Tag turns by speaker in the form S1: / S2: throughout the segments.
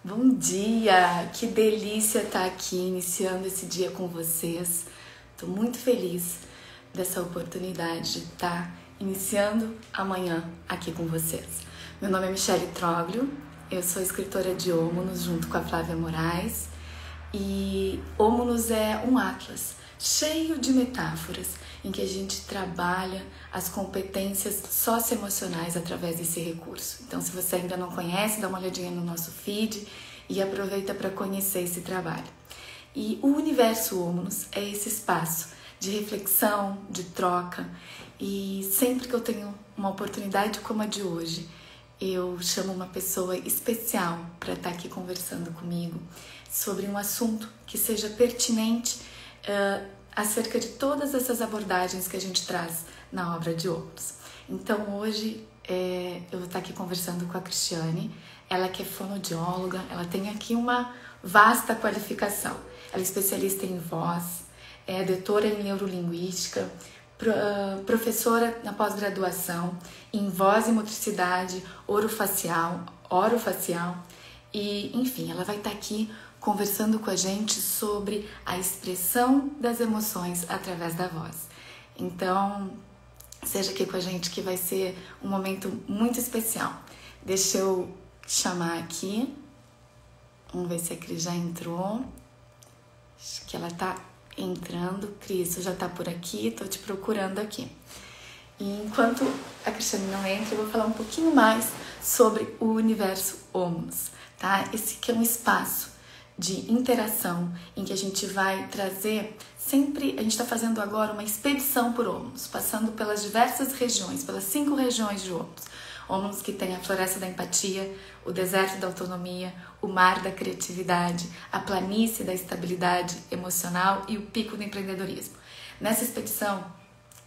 S1: Bom dia! Que delícia estar aqui iniciando esse dia com vocês. Estou muito feliz dessa oportunidade de estar iniciando amanhã aqui com vocês. Meu nome é Michele Troglio, eu sou escritora de Omonos junto com a Flávia Moraes e Omonos é um atlas cheio de metáforas em que a gente trabalha as competências socioemocionais através desse recurso. Então, se você ainda não conhece, dá uma olhadinha no nosso feed e aproveita para conhecer esse trabalho. E o Universo Omonos é esse espaço de reflexão, de troca, e sempre que eu tenho uma oportunidade como a de hoje, eu chamo uma pessoa especial para estar aqui conversando comigo sobre um assunto que seja pertinente acerca de todas essas abordagens que a gente traz na obra de Omonos. Então hoje eu vou estar aqui conversando com a Cristiane, ela que é fonoaudióloga, ela tem aqui uma vasta qualificação. Ela é especialista em voz, é doutora em neurolinguística, professora na pós-graduação em voz e motricidade orofacial, e enfim, ela vai estar aqui conversando com a gente sobre a expressão das emoções através da voz. Então, seja aqui com a gente que vai ser um momento muito especial. Deixa eu chamar aqui. Vamos ver se a Cris já entrou. Acho que ela tá entrando. Cris, já tá por aqui, tô te procurando aqui. E enquanto a Cristiane não entra, eu vou falar um pouquinho mais sobre o Universo Omonos, tá? Esse que é um espaço de interação em que a gente vai trazer sempre, a gente está fazendo agora uma expedição por Omonos, passando pelas diversas regiões, pelas 5 regiões de Omonos. Omonos que tem a floresta da empatia, o deserto da autonomia, o mar da criatividade, a planície da estabilidade emocional e o pico do empreendedorismo. Nessa expedição,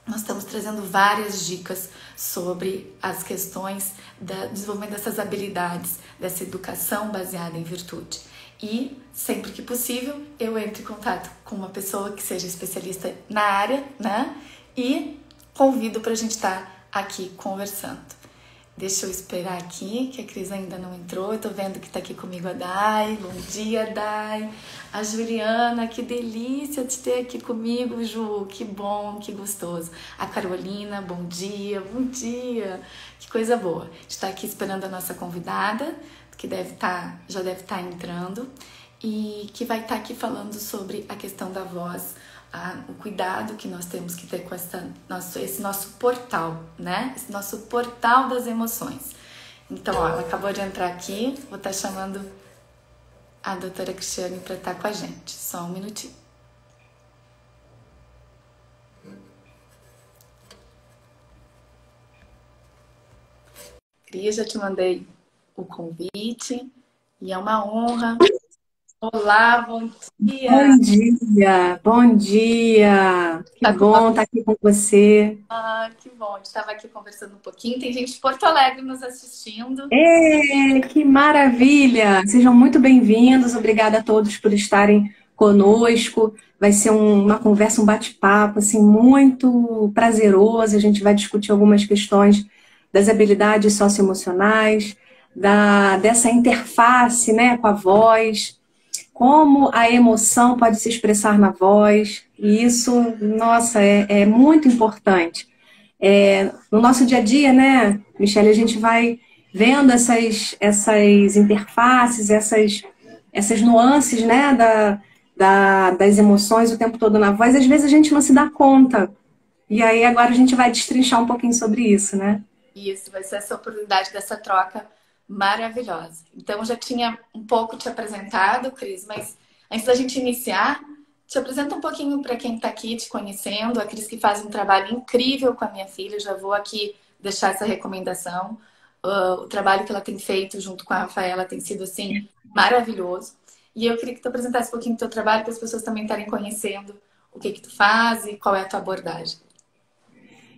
S1: nós estamos trazendo várias dicas sobre as questões do desenvolvimento dessas habilidades, dessa educação baseada em virtude. E, sempre que possível, eu entro em contato com uma pessoa que seja especialista na área, né? E convido para a gente estar aqui conversando. Deixa eu esperar aqui, que a Cris ainda não entrou. Eu tô vendo que tá aqui comigo a Dai. Bom dia, Dai. A Juliana, que delícia de ter aqui comigo, Ju. Que bom, que gostoso. A Carolina, bom dia, bom dia. Que coisa boa. A gente tá aqui esperando a nossa convidada, que já deve estar entrando, e que vai estar aqui falando sobre a questão da voz, o cuidado que nós temos que ter com esse nosso portal, né? Esse nosso portal das emoções. Então, ó, ela acabou de entrar aqui, vou estar chamando a doutora Cristiane para estar com a gente. Só um minutinho. Cris, já te mandei o convite e é uma honra. Olá, bom dia!
S2: Bom dia, bom dia! Que bom estar aqui com você.
S1: Que bom, a gente estava aqui conversando um pouquinho. Tem gente de Porto Alegre nos assistindo.
S2: Que maravilha! Sejam muito bem-vindos. Obrigada a todos por estarem conosco. Vai ser uma conversa, um bate-papo assim, muito prazeroso. A gente vai discutir algumas questões das habilidades socioemocionais, dessa interface, né, com a voz, como a emoção pode se expressar na voz. E isso, nossa, é muito importante. No nosso dia a dia, né, Michele, a gente vai vendo essas interfaces, essas nuances, né, das emoções o tempo todo na voz. Às vezes a gente não se dá conta. E aí agora a gente vai destrinchar um pouquinho sobre isso, né?
S1: Isso, vai ser essa oportunidade dessa troca maravilhosa. Então, eu já tinha um pouco te apresentado, Cris, mas antes da gente iniciar, te apresenta um pouquinho para quem está aqui te conhecendo. A Cris que faz um trabalho incrível com a minha filha, já vou aqui deixar essa recomendação. O trabalho que ela tem feito junto com a Rafaela tem sido, assim, maravilhoso. E eu queria que tu apresentasse um pouquinho do teu trabalho, para as pessoas também estarem conhecendo o que tu faz e qual é a tua abordagem.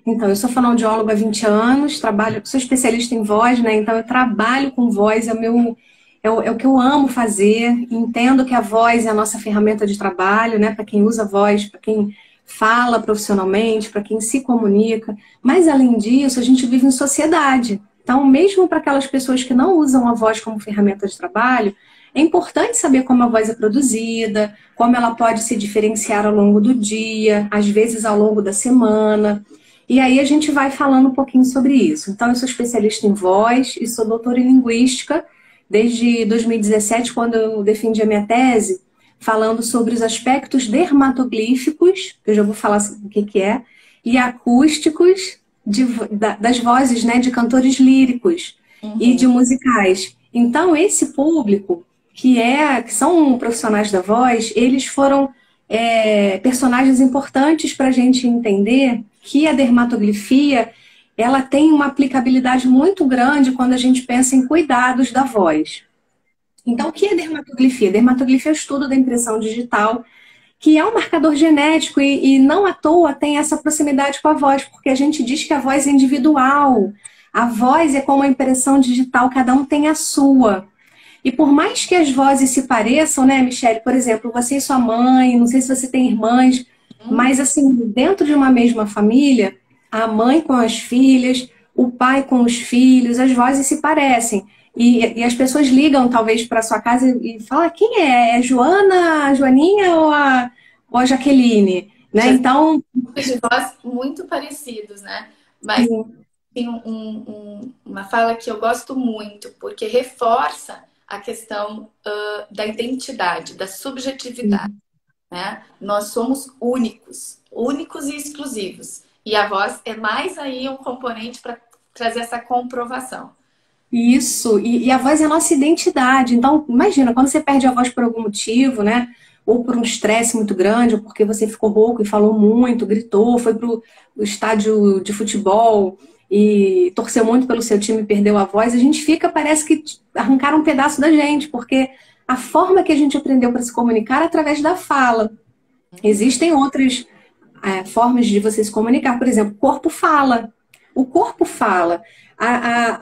S2: Então, eu sou fonoaudióloga há 20 anos, sou especialista em voz, né? Então eu trabalho com voz, é o que eu amo fazer. Entendo que a voz é a nossa ferramenta de trabalho, né? Para quem usa voz, para quem fala profissionalmente, para quem se comunica. Mas além disso, a gente vive em sociedade. Então, mesmo para aquelas pessoas que não usam a voz como ferramenta de trabalho, é importante saber como a voz é produzida, como ela pode se diferenciar ao longo do dia, às vezes ao longo da semana. E aí a gente vai falando um pouquinho sobre isso. Então, eu sou especialista em voz e sou doutora em linguística desde 2017, quando eu defendi a minha tese, falando sobre os aspectos dermatoglíficos, que eu já vou falar o que é, e acústicos das vozes, né, de cantores líricos e de musicais. Então, esse público, que são profissionais da voz, eles foram personagens importantes para a gente entender que a dermatoglifia ela tem uma aplicabilidade muito grande quando a gente pensa em cuidados da voz. Então, o que é dermatoglifia? Dermatoglifia é o estudo da impressão digital, que é um marcador genético e não à toa tem essa proximidade com a voz, porque a gente diz que a voz é individual. A voz é como a impressão digital, cada um tem a sua. E por mais que as vozes se pareçam, né, Michele? Por exemplo, você e sua mãe, não sei se você tem irmãs, mas assim, dentro de uma mesma família, a mãe com as filhas, o pai com os filhos, as vozes se parecem. E as pessoas ligam, talvez, para sua casa e falam, quem é? É Joana, a Joaninha ou a Jaqueline? Né? Então...
S1: de voz muito parecidos, né? Mas tem uma fala que eu gosto muito, porque reforça a questão da identidade, da subjetividade. Né? Nós somos únicos e exclusivos. E a voz é mais aí um componente para trazer essa comprovação.
S2: Isso, e a voz é a nossa identidade. Então, imagina, quando você perde a voz por algum motivo, né? Ou por um estresse muito grande, ou porque você ficou rouco e falou muito, gritou, foi pro estádio de futebol e torceu muito pelo seu time e perdeu a voz, a gente fica, parece que arrancaram um pedaço da gente, porque a forma que a gente aprendeu para se comunicar é através da fala. Existem outras formas de você se comunicar, por exemplo, o corpo fala. O corpo fala.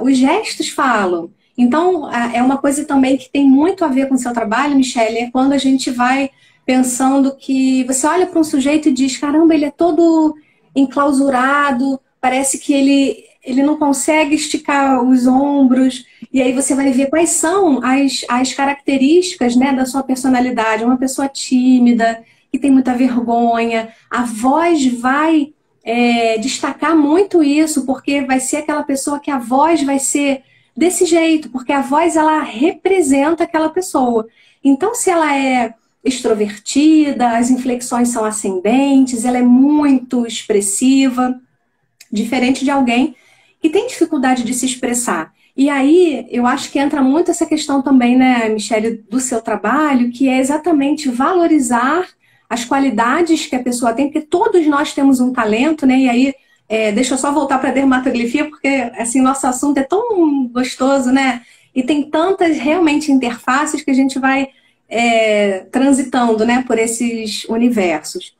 S2: Os gestos falam. Então, é uma coisa também que tem muito a ver com o seu trabalho, Michele, é quando a gente vai pensando que você olha para um sujeito e diz, caramba, ele é todo enclausurado, parece que ele não consegue esticar os ombros, e aí você vai ver quais são as características, né, da sua personalidade. Uma pessoa tímida, que tem muita vergonha, a voz vai... destacar muito isso, porque vai ser aquela pessoa que a voz vai ser desse jeito, porque a voz ela representa aquela pessoa. Então, se ela é extrovertida, as inflexões são ascendentes, ela é muito expressiva, diferente de alguém que tem dificuldade de se expressar. E aí, eu acho que entra muito essa questão também, né, Michele, do seu trabalho, que é exatamente valorizar as qualidades que a pessoa tem, porque todos nós temos um talento, né? E aí, deixa eu só voltar para a dermatoglifia, porque assim, nosso assunto é tão gostoso, né? E tem tantas realmente interfaces que a gente vai transitando, né, por esses universos.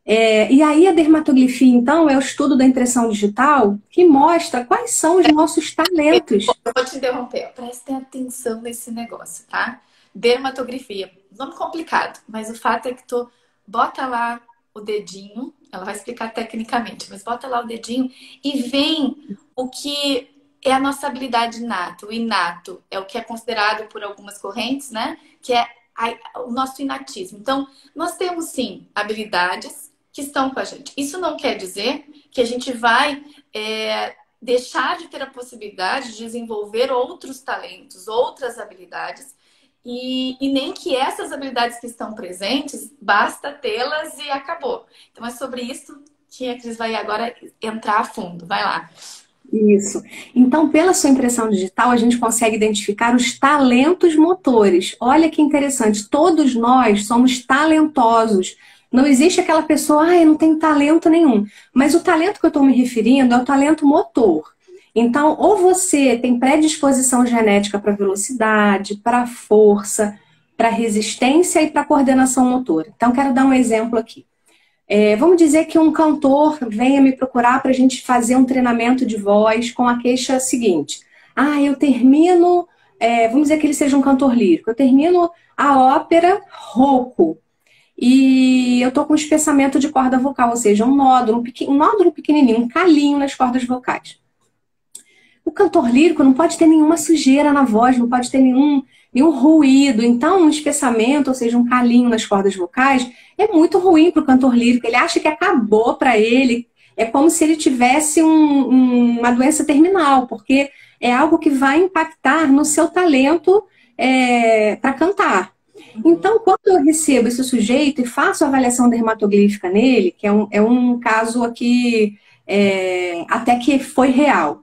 S2: E aí a dermatoglifia, então, é o estudo da impressão digital que mostra quais são os nossos talentos.
S1: Eu vou te interromper, prestem atenção nesse negócio, tá? Dermatografia, nome complicado, mas o fato é que tu bota lá o dedinho, ela vai explicar tecnicamente, mas bota lá o dedinho e vem o que é a nossa habilidade inata. O inato é o que é considerado por algumas correntes, né? Que é o nosso inatismo. Então, nós temos sim habilidades que estão com a gente. Isso não quer dizer que a gente vai deixar de ter a possibilidade de desenvolver outros talentos, outras habilidades. E nem que essas habilidades que estão presentes, basta tê-las e acabou. Então é sobre isso que a Cris vai agora entrar a fundo. Vai lá.
S2: Isso. Então, pela sua impressão digital, a gente consegue identificar os talentos motores. Olha que interessante, todos nós somos talentosos. Não existe aquela pessoa, eu não tenho talento nenhum. Mas o talento que eu estou me referindo é o talento motor. Então, ou você tem predisposição genética para velocidade, para força, para resistência e para coordenação motora. Então, quero dar um exemplo aqui. Vamos dizer que um cantor venha me procurar para a gente fazer um treinamento de voz com a queixa seguinte. Eu termino, vamos dizer que ele seja um cantor lírico, eu termino a ópera rouco. E eu tô com um espessamento de corda vocal, ou seja, um nódulo pequenininho, um calinho nas cordas vocais. O cantor lírico não pode ter nenhuma sujeira na voz, não pode ter nenhum ruído. Então, um espessamento, ou seja, um calinho nas cordas vocais, é muito ruim para o cantor lírico. Ele acha que acabou para ele. É como se ele tivesse uma doença terminal, porque é algo que vai impactar no seu talento para cantar. Então, quando eu recebo esse sujeito e faço a avaliação dermatoglífica nele, que é um caso aqui até que foi real,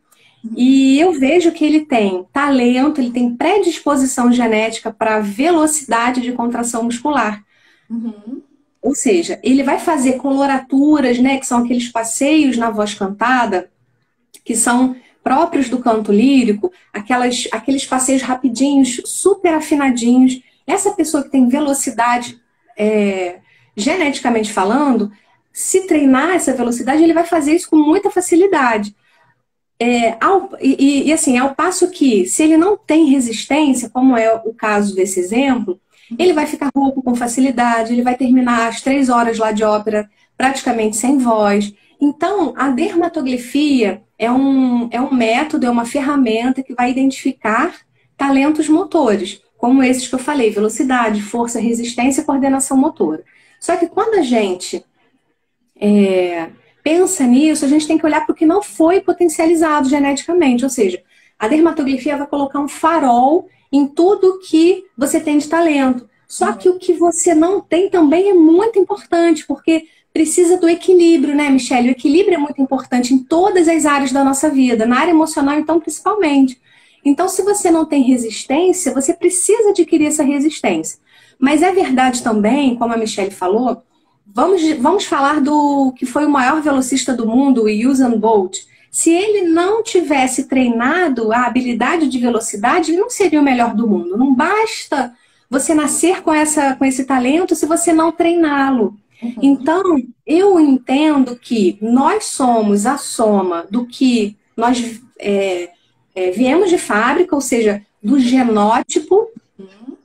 S2: e eu vejo que ele tem talento, ele tem predisposição genética para velocidade de contração muscular.
S1: Uhum.
S2: Ou seja, ele vai fazer coloraturas, né, que são aqueles passeios na voz cantada, que são próprios do canto lírico, aqueles passeios rapidinhos, super afinadinhos. Essa pessoa que tem velocidade, geneticamente falando, se treinar essa velocidade, ele vai fazer isso com muita facilidade. Assim, ao passo que, se ele não tem resistência, como é o caso desse exemplo, ele vai ficar rouco com facilidade, ele vai terminar as 3 horas lá de ópera praticamente sem voz. Então, a dermatografia é um método, é uma ferramenta que vai identificar talentos motores, como esses que eu falei, velocidade, força, resistência e coordenação motora. Só que quando a gente pensa nisso, a gente tem que olhar para o que não foi potencializado geneticamente, ou seja, a dermatografia vai colocar um farol em tudo que você tem de talento. Só que o que você não tem também é muito importante, porque precisa do equilíbrio, né, Michele? O equilíbrio é muito importante em todas as áreas da nossa vida, na área emocional, então, principalmente. Então, se você não tem resistência, você precisa adquirir essa resistência. Mas é verdade também, como a Michele falou, vamos falar do que foi o maior velocista do mundo, o Usain Bolt. Se ele não tivesse treinado a habilidade de velocidade, ele não seria o melhor do mundo. Não basta você nascer com esse talento se você não treiná-lo. Uhum. Então, eu entendo que nós somos a soma do que nós viemos de fábrica, ou seja, do genótipo,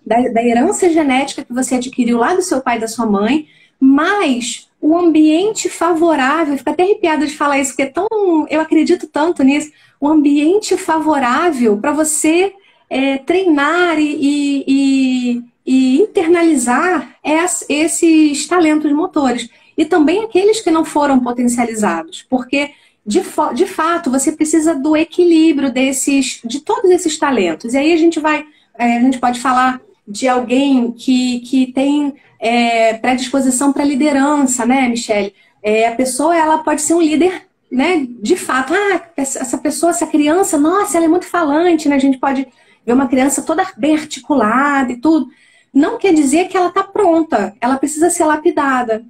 S2: da herança genética que você adquiriu lá do seu pai e da sua mãe, mas o ambiente favorável, fico até arrepiada de falar isso, porque eu acredito tanto nisso, o ambiente favorável para você treinar e internalizar esses talentos motores. E também aqueles que não foram potencializados, porque de fato você precisa do equilíbrio de todos esses talentos. E aí a gente pode falar de alguém que tem predisposição para liderança, né, Michele? A pessoa ela pode ser um líder, né, de fato. Essa criança, nossa, ela é muito falante, né? A gente pode ver uma criança toda bem articulada e tudo. Não quer dizer que ela está pronta, ela precisa ser lapidada.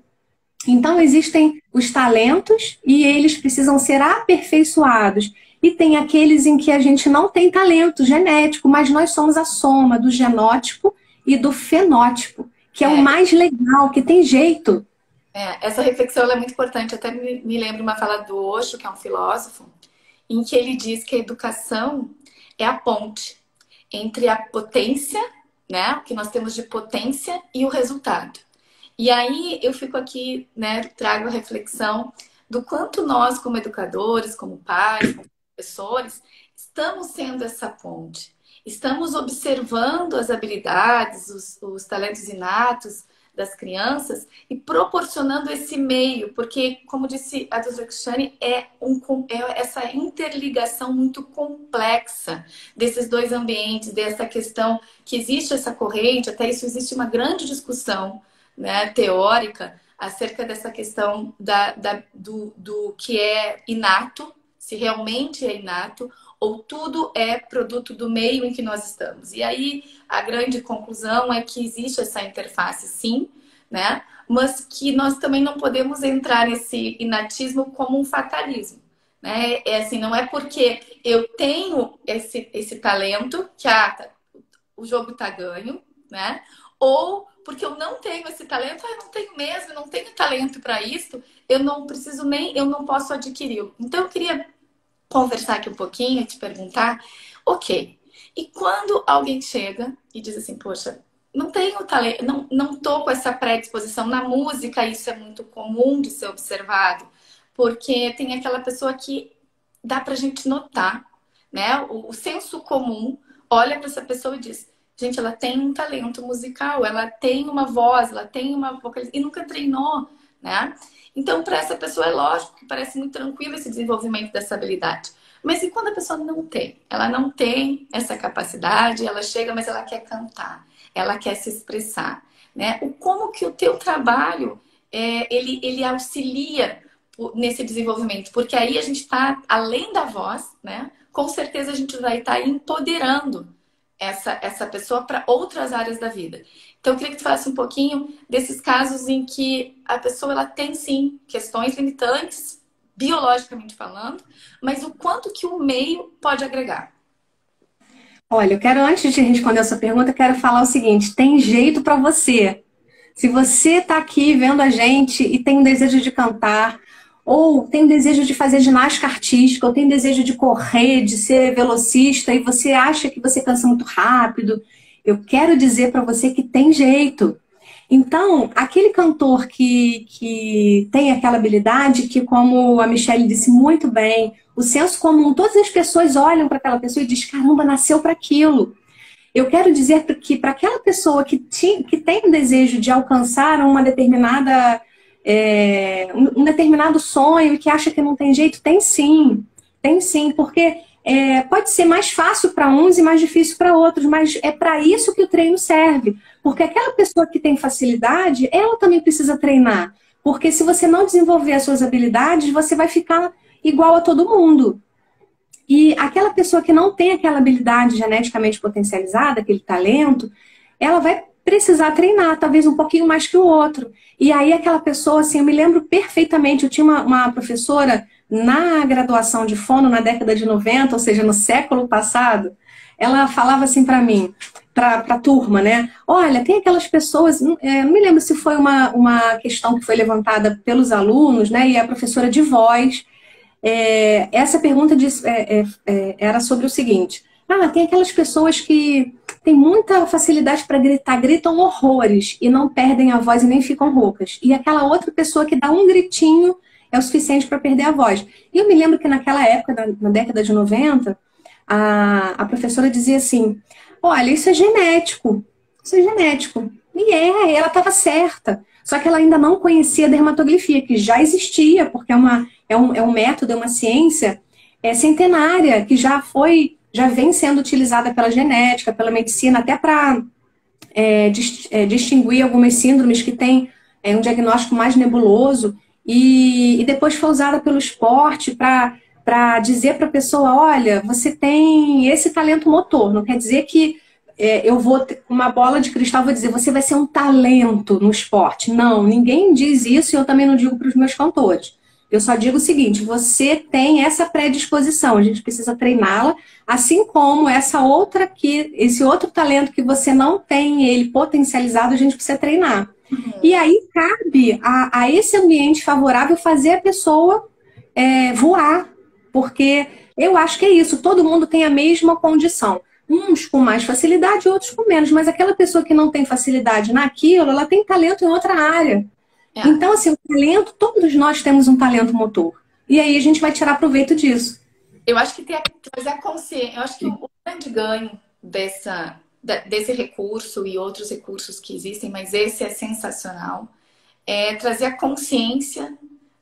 S2: Então, existem os talentos e eles precisam ser aperfeiçoados. E tem aqueles em que a gente não tem talento genético, mas nós somos a soma do genótipo e do fenótipo, que é o mais legal, que tem jeito.
S1: Essa reflexão é muito importante. Até me lembro uma fala do Osho, que é um filósofo, em que ele diz que a educação é a ponte entre a potência, né, o que nós temos de potência, e o resultado. E aí eu fico aqui, né, trago a reflexão do quanto nós, como educadores, como pais, como professores, estamos sendo essa ponte. Estamos observando as habilidades, os talentos inatos das crianças e proporcionando esse meio, porque, como disse a doutora Cristiane, é essa interligação muito complexa desses dois ambientes, dessa questão que existe essa corrente, até isso existe uma grande discussão, né, teórica, acerca dessa questão do que é inato, se realmente é inato, ou tudo é produto do meio em que nós estamos. E aí a grande conclusão é que existe essa interface, sim, né? Mas que nós também não podemos entrar nesse inatismo como um fatalismo, né? Assim, não é porque eu tenho esse talento que o jogo tá ganho, né? Ou porque eu não tenho esse talento, eu não tenho mesmo, eu não tenho talento para isso, eu não posso adquiri-lo. Então eu queria conversar aqui um pouquinho e te perguntar, ok, e quando alguém chega e diz assim, poxa, não tenho talento, não tô com essa predisposição na música, isso é muito comum de ser observado, porque tem aquela pessoa que dá pra gente notar, né? O senso comum olha para essa pessoa e diz: gente, ela tem um talento musical, ela tem uma voz, ela tem uma vocalização e nunca treinou, né? Então, para essa pessoa é lógico que parece muito tranquilo esse desenvolvimento dessa habilidade. Mas e quando a pessoa não tem? Ela não tem essa capacidade, ela chega, mas ela quer cantar, ela quer se expressar, né? Como que o teu trabalho ele auxilia nesse desenvolvimento? Porque aí a gente está além da voz, né? Com certeza a gente vai estar empoderando essa pessoa para outras áreas da vida. Então, eu queria que tu falasse um pouquinho desses casos em que a pessoa ela tem, sim, questões limitantes, biologicamente falando, mas o quanto que o meio pode agregar.
S2: Olha, eu quero, antes de responder a sua pergunta, eu quero falar o seguinte: tem jeito para você. Se você está aqui vendo a gente e tem um desejo de cantar, ou tem um desejo de fazer ginástica artística, ou tem desejo de correr, de ser velocista, e você acha que você cansa muito rápido, eu quero dizer para você que tem jeito. Então, aquele cantor que tem aquela habilidade, que, como a Michelle disse muito bem, o senso comum, todas as pessoas olham para aquela pessoa e dizem: caramba, nasceu para aquilo. Eu quero dizer que para aquela pessoa que tem o desejo de alcançar uma determinada, um determinado sonho e que acha que não tem jeito, tem sim, porque pode ser mais fácil para uns e mais difícil para outros, mas é para isso que o treino serve. Porque aquela pessoa que tem facilidade, ela também precisa treinar. Porque se você não desenvolver as suas habilidades, você vai ficar igual a todo mundo. E aquela pessoa que não tem aquela habilidade geneticamente potencializada, aquele talento, ela vai precisar treinar, talvez um pouquinho mais que o outro. E aí aquela pessoa, assim, eu me lembro perfeitamente, eu tinha uma professora na graduação de fono na década de 90, ou seja, no século passado, ela falava assim para mim, para a turma, né? Olha, tem aquelas pessoas, não me lembro se foi uma questão que foi levantada pelos alunos, né? E a professora de voz, essa pergunta era sobre o seguinte: tem aquelas pessoas que têm muita facilidade para gritar, gritam horrores e não perdem a voz e nem ficam roucas. E aquela outra pessoa que dá um gritinho é o suficiente para perder a voz. E eu me lembro que naquela época, na década de 90, a professora dizia assim: olha, isso é genético. Isso é genético. E ela estava certa. Só que ela ainda não conhecia a dermatografia, que já existia, porque é um método, é uma ciência centenária, que já vem sendo utilizada pela genética, pela medicina, até para distinguir algumas síndromes que têm um diagnóstico mais nebuloso, e depois foi usada pelo esporte para dizer para a pessoa: olha, você tem esse talento motor, não quer dizer que eu vou ter uma bola de cristal, vou dizer, você vai ser um talento no esporte. Não, ninguém diz isso, e eu também não digo para os meus cantores. Eu só digo o seguinte: você tem essa predisposição, a gente precisa treiná-la, assim como esse outro talento que você não tem ele potencializado, a gente precisa treinar. E aí cabe a esse ambiente favorável fazer a pessoa voar, porque eu acho que é isso, todo mundo tem a mesma condição. Uns com mais facilidade, outros com menos. Mas aquela pessoa que não tem facilidade naquilo, ela tem talento em outra área. Então, assim, o talento, todos nós temos um talento motor. E aí a gente vai tirar proveito disso.
S1: Eu acho que tem que trazer a consciência. Eu acho que o grande ganho desse recurso e outros recursos que existem, mas esse é sensacional, é trazer a consciência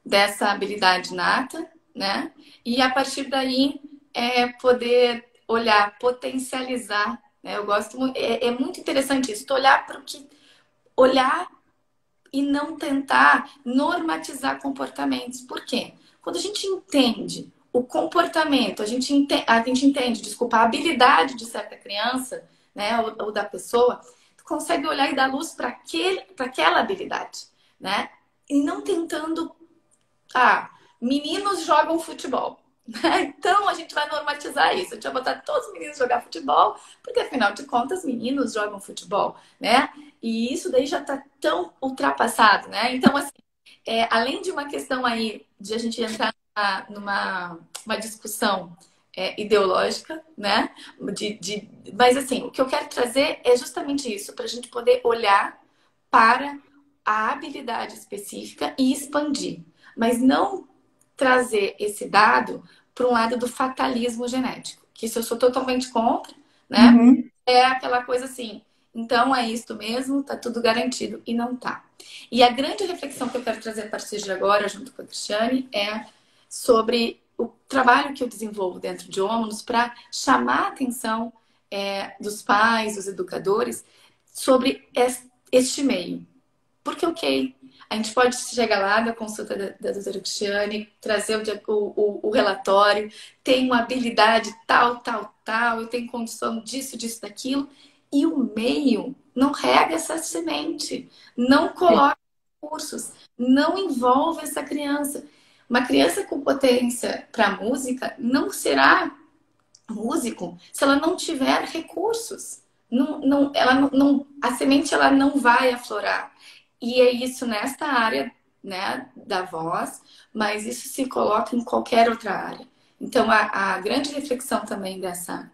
S1: dessa habilidade nata, né? E a partir daí poder olhar, potencializar, né? Eu gosto muito, é muito interessante isso, tu olhar para o que olhar e não tentar normatizar comportamentos. Por quê? Quando a gente entende o comportamento, a gente entende, desculpa, a habilidade de certa criança, né, ou da pessoa, tu consegue olhar e dar luz para aquela habilidade, né? E não tentando, meninos jogam futebol. Então a gente vai normatizar isso. A gente vai botar todos os meninos jogar futebol, porque afinal de contas, meninos jogam futebol, né? E isso daí já tá tão ultrapassado, né? Então, assim, além de uma questão aí de a gente entrar numa discussão ideológica, né? Mas assim, o que eu quero trazer é justamente isso, para a gente poder olhar para a habilidade específica e expandir, mas não trazer esse dado para um lado do fatalismo genético. que isso eu sou totalmente contra, né?
S2: Uhum.
S1: É aquela coisa assim, então é isto mesmo, tá tudo garantido, e não tá. E a grande reflexão que eu quero trazer a partir de agora, junto com a Cristiane, é sobre o trabalho que eu desenvolvo dentro de Omnus para chamar a atenção dos pais, dos educadores, sobre este meio. Porque, ok, a gente pode chegar lá na consulta da doutora Cristiane, trazer o relatório, tem uma habilidade tal, tal, tal, eu tenho condição disso, disso, daquilo, e o meio não rega essa semente, não coloca recursos, não envolve essa criança. Uma criança com potência para música não será músico se ela não tiver recursos. A semente ela não vai aflorar. E é isso nesta área, né, da voz, mas isso se coloca em qualquer outra área. Então, a grande reflexão também dessa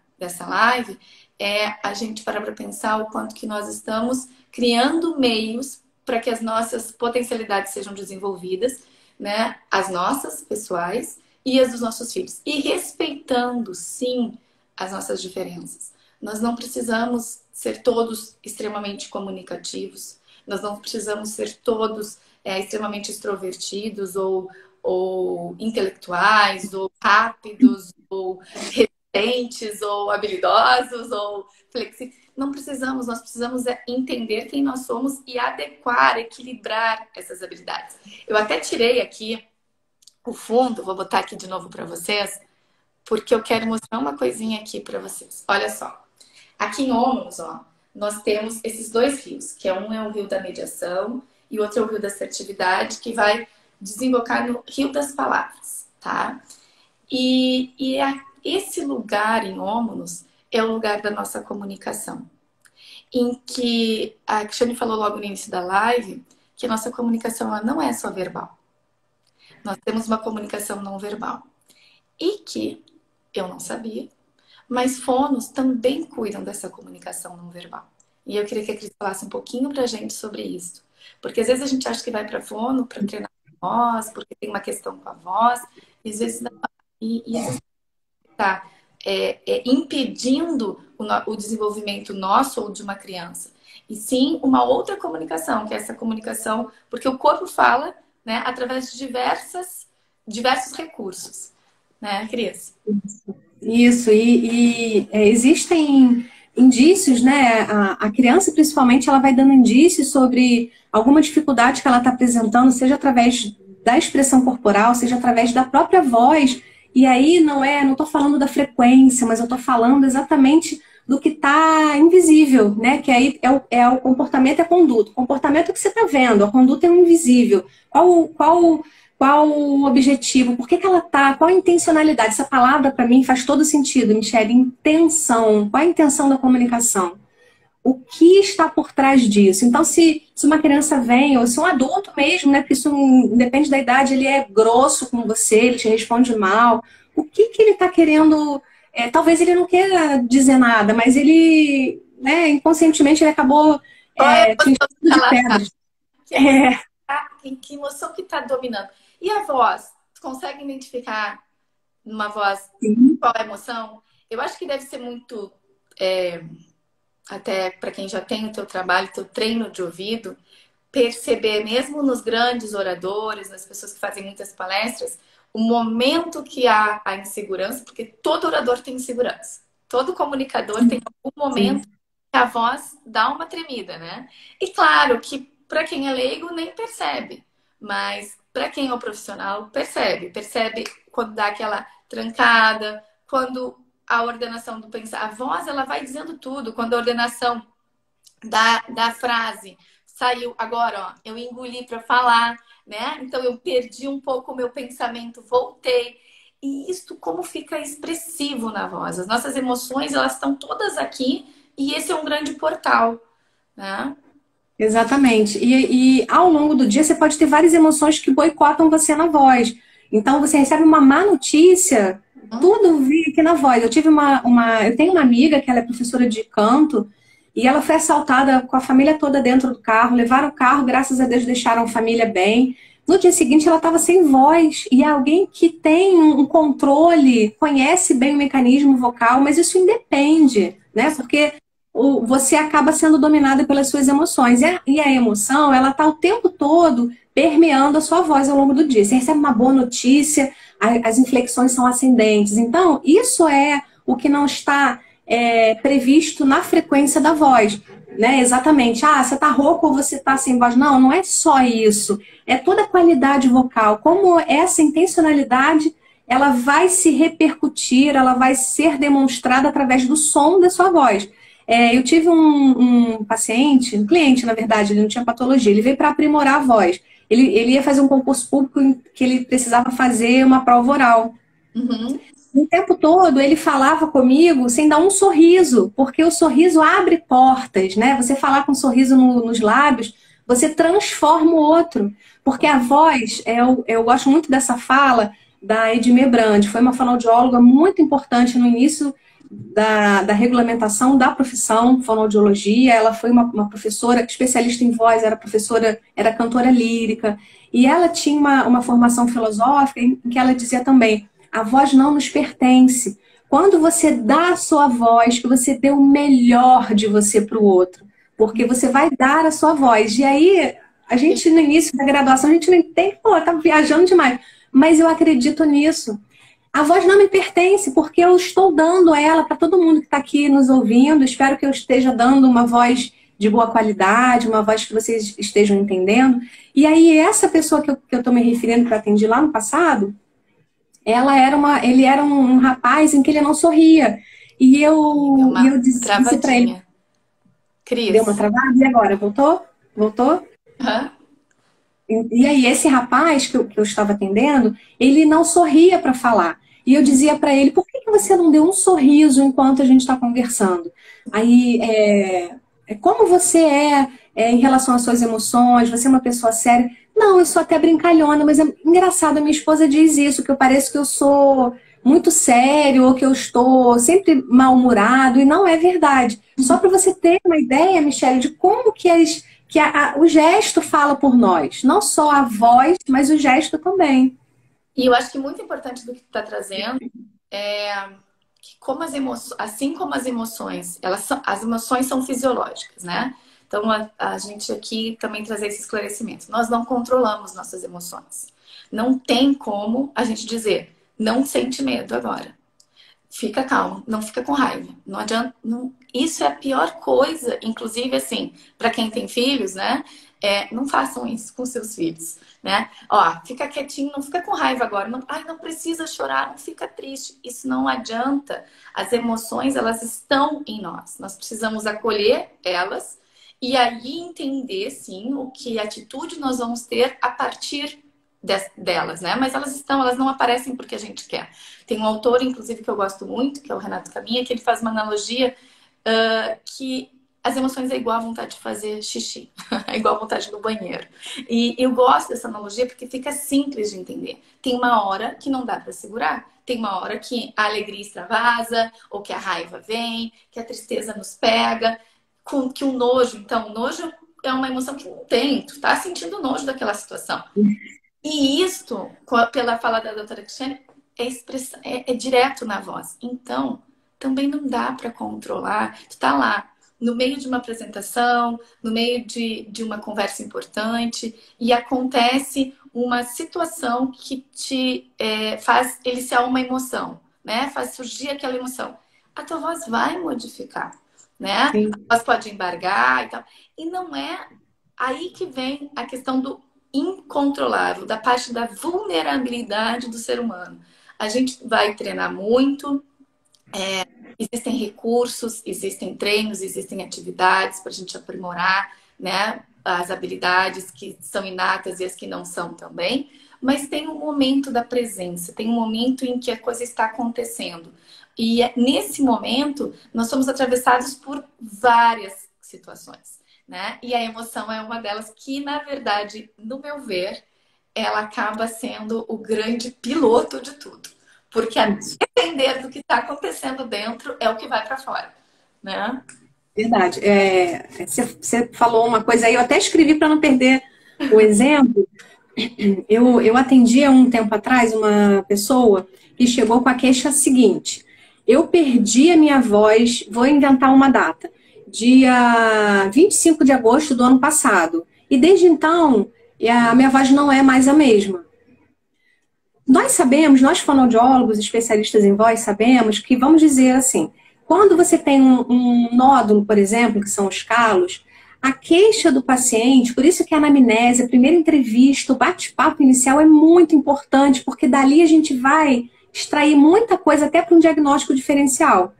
S1: live é a gente parar para pensar o quanto que nós estamos criando meios para que as nossas potencialidades sejam desenvolvidas, né, as nossas pessoais e as dos nossos filhos. E respeitando, sim, as nossas diferenças. Nós não precisamos ser todos extremamente comunicativos, nós não precisamos ser todos extremamente extrovertidos ou intelectuais, ou rápidos, ou resistentes, ou habilidosos, ou flexíveis. Não precisamos, nós precisamos entender quem nós somos e adequar, equilibrar essas habilidades. Eu até tirei aqui o fundo, vou botar aqui de novo para vocês, porque eu quero mostrar uma coisinha aqui para vocês. Olha só. Aqui em Omnus, ó, nós temos esses dois rios, que é o rio da mediação e o outro é o rio da assertividade, que vai desembocar no rio das palavras, tá? Esse lugar em Omnus é o lugar da nossa comunicação, em que a Cristiane falou logo no início da live que a nossa comunicação ela não é só verbal. Nós temos uma comunicação não verbal. E que eu não sabia, mas fonos também cuidam dessa comunicação não verbal. E eu queria que a Cris falasse um pouquinho pra gente sobre isso. Porque às vezes a gente acha que vai para fono para treinar a voz, porque tem uma questão com a voz, e às vezes não. E às vezes está impedindo o desenvolvimento nosso ou de uma criança. E sim uma outra comunicação, que é essa comunicação, porque o corpo fala, né, através de diversos recursos. Né, Cris?
S2: Isso, existem indícios, né? A criança, principalmente, ela vai dando indícios sobre alguma dificuldade que ela está apresentando, seja através da expressão corporal, seja através da própria voz. E aí não estou falando da frequência, mas eu estou falando exatamente do que está invisível, né? Que aí é o comportamento e a conduta. O comportamento é o que você está vendo, a conduta é o invisível. Qual o objetivo? Por que ela tá? Qual a intencionalidade? Essa palavra, para mim, faz todo sentido, Michele. Intenção. Qual a intenção da comunicação? O que está por trás disso? Então, se uma criança vem, ou se um adulto mesmo, né? Porque isso depende da idade, ele é grosso com você, ele te responde mal. O que ele está querendo... talvez ele não queira dizer nada, mas ele, né, inconscientemente, ele acabou te enchendo de pedras.
S1: Que emoção que está dominando? E a voz? Tu consegue identificar numa voz qual é a emoção? Eu acho que deve ser muito, até para quem já tem o teu trabalho, teu treino de ouvido, perceber mesmo nos grandes oradores, nas pessoas que fazem muitas palestras, o momento que há a insegurança, porque todo orador tem insegurança. Todo comunicador tem algum momento que a voz dá uma tremida, né? E claro que para quem é leigo nem percebe, mas para quem é o profissional percebe quando dá aquela trancada, quando a ordenação do pensar, a voz ela vai dizendo tudo, quando a ordenação da frase saiu, agora ó, eu engoli para falar, né? Então eu perdi um pouco o meu pensamento, voltei. E isso como fica expressivo na voz. As nossas emoções, elas estão todas aqui e esse é um grande portal, né?
S2: Exatamente. E ao longo do dia você pode ter várias emoções que boicotam você na voz. Então você recebe uma má notícia, tudo vem aqui na voz. Eu tenho uma amiga que ela é professora de canto e ela foi assaltada com a família toda dentro do carro, levaram o carro, graças a Deus deixaram a família bem, No dia seguinte ela estava sem voz, e é alguém que tem um controle, conhece bem o mecanismo vocal, mas isso independe, né? Porque você acaba sendo dominada pelas suas emoções. E a emoção, ela está o tempo todo permeando a sua voz ao longo do dia. Você recebe uma boa notícia, as inflexões são ascendentes. Então, isso é o que não está previsto na frequência da voz. Né? Exatamente. Ah, você está rouco ou você está sem voz? Não, não é só isso. É toda a qualidade vocal. Como essa intencionalidade, ela vai se repercutir, ela vai ser demonstrada através do som da sua voz. Eu tive um paciente, um cliente, na verdade, ele não tinha patologia, ele veio para aprimorar a voz. Ele ia fazer um concurso público em que ele precisava fazer uma prova oral.
S1: Uhum.
S2: O tempo todo ele falava comigo sem dar um sorriso, porque o sorriso abre portas, né? Você falar com um sorriso nos lábios, você transforma o outro. Porque a voz, eu gosto muito dessa fala da Edmé Brand, foi uma fonoaudióloga muito importante no início da regulamentação da profissão fonoaudiologia. Ela foi uma professora especialista em voz, era professora, era cantora lírica, e ela tinha uma formação filosófica em que ela dizia também: a voz não nos pertence. Quando você dá a sua voz, que você dê o melhor de você para o outro, porque você vai dar a sua voz. E aí, a gente no início da graduação, a gente não entende, pô, tá viajando demais. Mas eu acredito nisso. A voz não me pertence, porque eu estou dando ela para todo mundo que está aqui nos ouvindo. Espero que eu esteja dando uma voz de boa qualidade, uma voz que vocês estejam entendendo. E aí, essa pessoa que eu estou me referindo, que eu atendi lá no passado, ele era um rapaz em que ele não sorria. E eu disse para ele...
S1: Cris.
S2: Deu uma travada? E agora? Voltou? Voltou?
S1: Uhum.
S2: E aí, esse rapaz que eu estava atendendo, ele não sorria para falar. E eu dizia para ele: por que você não deu um sorriso enquanto a gente está conversando? Aí, como você em relação às suas emoções? Você é uma pessoa séria? Não, eu sou até brincalhona, mas é engraçado, a minha esposa diz isso, que eu pareço que eu sou muito sério, ou que eu estou sempre mal-humorado, e não é verdade. Só para você ter uma ideia, Michele, de como que o gesto fala por nós. Não só a voz, mas o gesto também.
S1: E eu acho que muito importante do que tu está trazendo é que assim como as emoções, as emoções são fisiológicas, né? Então a gente aqui também trazer esse esclarecimento. Nós não controlamos nossas emoções. Não tem como a gente dizer: não sente medo agora. Fica calmo, não fica com raiva. Não adianta. Isso é a pior coisa, inclusive assim, para quem tem filhos, né? Não façam isso com seus filhos, né? Ó, fica quietinho, não fica com raiva agora. Não precisa chorar, não fica triste. Isso não adianta. As emoções, elas estão em nós. Nós precisamos acolher elas e aí entender, sim, o que atitude nós vamos ter a partir delas, né? Mas elas não aparecem porque a gente quer. Tem um autor, inclusive, que eu gosto muito, que é o Renato Caminha, que ele faz uma analogia que as emoções é igual a vontade de fazer xixi, é igual a vontade no banheiro. E eu gosto dessa analogia porque fica simples de entender. Tem uma hora que não dá para segurar, tem uma hora que a alegria extravasa, ou que a raiva vem, que a tristeza nos pega, que o nojo, então, o nojo é uma emoção que não tem, tu tá sentindo nojo daquela situação. E isto, pela fala da doutora Cristiane, é direto na voz. Então, também não dá para controlar. Tu tá lá, no meio de uma apresentação, no meio de uma conversa importante, e acontece uma situação que te faz eliciar uma emoção, né? Faz surgir aquela emoção. A tua voz vai modificar, né?
S2: Sim.
S1: A voz pode embargar e tal. E não é aí que vem a questão do incontrolável, da parte da vulnerabilidade do ser humano. A gente vai treinar muito, existem recursos, existem treinos, existem atividades para a gente aprimorar, né, as habilidades que são inatas e as que não são também, mas tem um momento da presença, tem um momento em que a coisa está acontecendo. E nesse momento, nós somos atravessados por várias situações, né? E a emoção é uma delas que, na verdade, no meu ver, ela acaba sendo o grande piloto de tudo. Porque a depender do que está acontecendo dentro é o que vai para fora, né?
S2: Verdade. Você falou uma coisa aí, eu até escrevi para não perder o exemplo, Eu atendi há um tempo atrás uma pessoa que chegou com a queixa seguinte: eu perdi a minha voz, vou inventar uma data, dia 25 de agosto do ano passado. E desde então, a minha voz não é mais a mesma. Nós sabemos, nós fonoaudiólogos, especialistas em voz, sabemos que, vamos dizer assim, quando você tem um nódulo, por exemplo, que são os calos, a queixa do paciente, por isso que a anamnese, a primeira entrevista, o bate-papo inicial é muito importante, porque dali a gente vai extrair muita coisa até para um diagnóstico diferencial.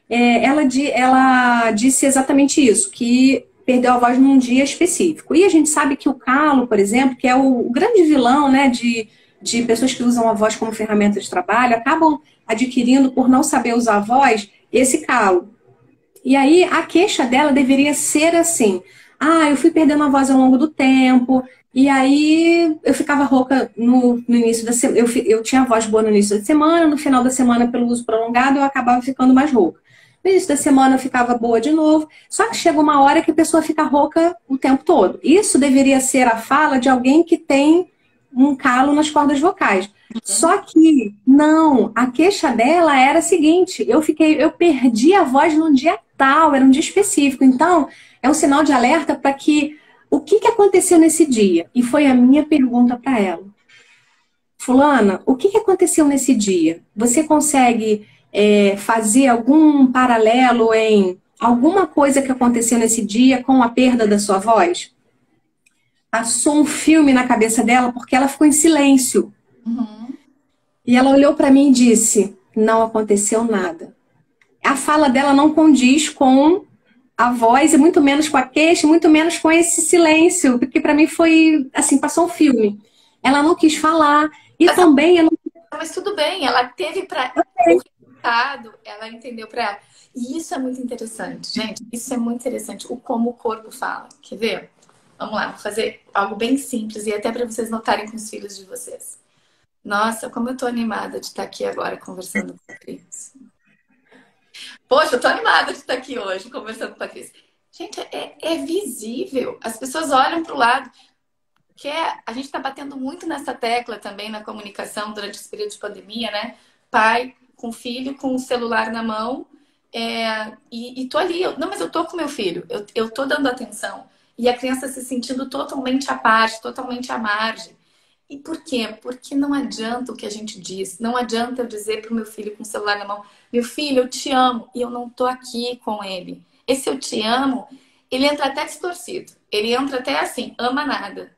S2: Ela disse exatamente isso, que perdeu a voz num dia específico. E a gente sabe que o calo, por exemplo, que é o grande vilão, né, de pessoas que usam a voz como ferramenta de trabalho, acabam adquirindo, por não saber usar a voz, esse calo. E aí a queixa dela deveria ser assim: ah, eu fui perdendo a voz ao longo do tempo, e aí eu ficava rouca no início da semana, eu tinha a voz boa no início da semana, no final da semana, pelo uso prolongado, eu acabava ficando mais rouca. No início da semana eu ficava boa de novo, só que chega uma hora que a pessoa fica rouca o tempo todo. Isso deveria ser a fala de alguém que tem um calo nas cordas vocais. Só que não, a queixa dela era a seguinte: eu perdi a voz num dia tal, era um dia específico. Então, é um sinal de alerta para que o que aconteceu nesse dia? E foi a minha pergunta para ela. Fulana, o que aconteceu nesse dia? Você consegue fazer algum paralelo em alguma coisa que aconteceu nesse dia com a perda da sua voz? Passou um filme na cabeça dela porque ela ficou em silêncio.
S1: Uhum.
S2: E ela olhou para mim e disse: não aconteceu nada. A fala dela não condiz com a voz, e muito menos com a queixa, muito menos com esse silêncio, porque para mim foi assim, passou um filme. Ela não quis falar, e
S1: Mas,
S2: também eu não...
S1: mas tudo bem, ela teve para o resultado, ela entendeu para ela. E isso é muito interessante, gente. Isso é muito interessante, o como o corpo fala. Quer ver? Vamos lá, vou fazer algo bem simples e até para vocês notarem com os filhos de vocês. Nossa, como eu tô animada de estar aqui agora conversando com a Cris. Poxa, eu tô animada de estar aqui hoje conversando com a Cris. Gente, é visível. As pessoas olham para o lado. A gente está batendo muito nessa tecla também na comunicação durante esse período de pandemia, né? Pai com filho, com o celular na mão. E tô ali. Não, mas eu tô com meu filho. Eu tô dando atenção. E a criança se sentindo totalmente à parte, totalmente à margem. E por quê? Porque não adianta o que a gente diz. Não adianta eu dizer para o meu filho com o celular na mão: meu filho, eu te amo, e eu não tô aqui com ele. Esse eu te amo, ele entra até distorcido. Ele entra até assim, ama nada.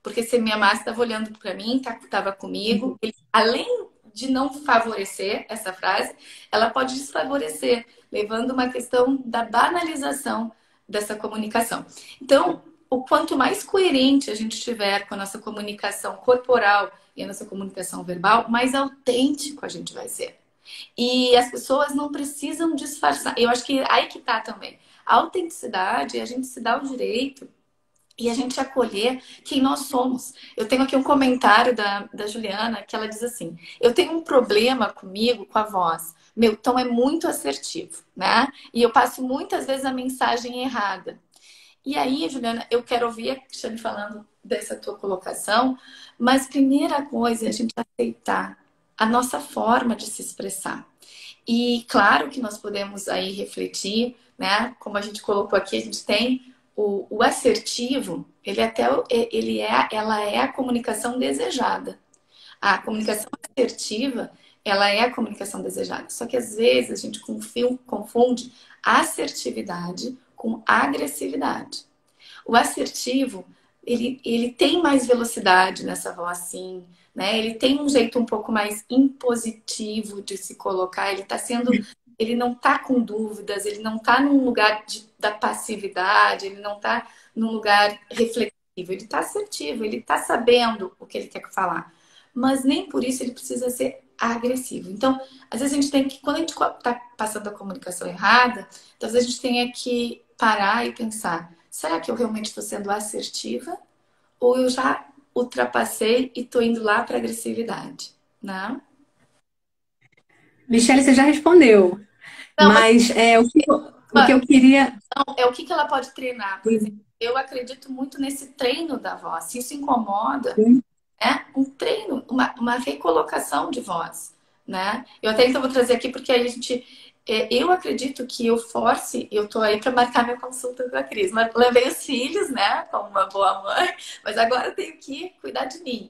S1: Porque se minha mãe estava olhando para mim, estava comigo, ele, além de não favorecer essa frase, ela pode desfavorecer, levando uma questão da banalização dessa comunicação. Então, o quanto mais coerente a gente estiver com a nossa comunicação corporal e a nossa comunicação verbal, mais autêntico a gente vai ser. E as pessoas não precisam disfarçar. Eu acho que aí que tá também. A autenticidade é a gente se dar o direito e a gente acolher quem nós somos. Eu tenho aqui um comentário da Juliana que ela diz assim: eu tenho um problema comigo, com a voz. Meu tom é muito assertivo, né? E eu passo muitas vezes a mensagem errada. E aí, Juliana, eu quero ouvir a Cristiane falando dessa tua colocação, mas primeira coisa é a gente aceitar a nossa forma de se expressar. E claro que nós podemos aí refletir, né? Como a gente colocou aqui, a gente tem o assertivo, ela é a comunicação desejada. A comunicação assertiva, ela é a comunicação desejada. Só que às vezes a gente confunde assertividade com agressividade. O assertivo, ele tem mais velocidade nessa voz, sim, né? Ele tem um jeito um pouco mais impositivo de se colocar. Ele não está com dúvidas, ele não está num lugar da passividade, ele não está num lugar reflexivo, ele está assertivo, ele está sabendo o que ele quer falar. Mas nem por isso ele precisa ser agressivo. Então, às vezes a gente tem que, quando a gente está passando a comunicação errada, então, às vezes a gente tem que parar e pensar: será que eu realmente estou sendo assertiva? Ou eu já ultrapassei e estou indo lá para agressividade, né?
S2: Michele, você já respondeu,
S1: Não, mas
S2: mas o que eu queria...
S1: é o que ela pode treinar, por exemplo. Eu acredito muito nesse treino da voz. Se isso incomoda, um treino, uma recolocação de voz, né? Eu até então vou trazer aqui porque aí a gente, eu acredito que eu tô aí para marcar minha consulta com a Cris, mas levei os filhos, né, como uma boa mãe, mas agora eu tenho que cuidar de mim.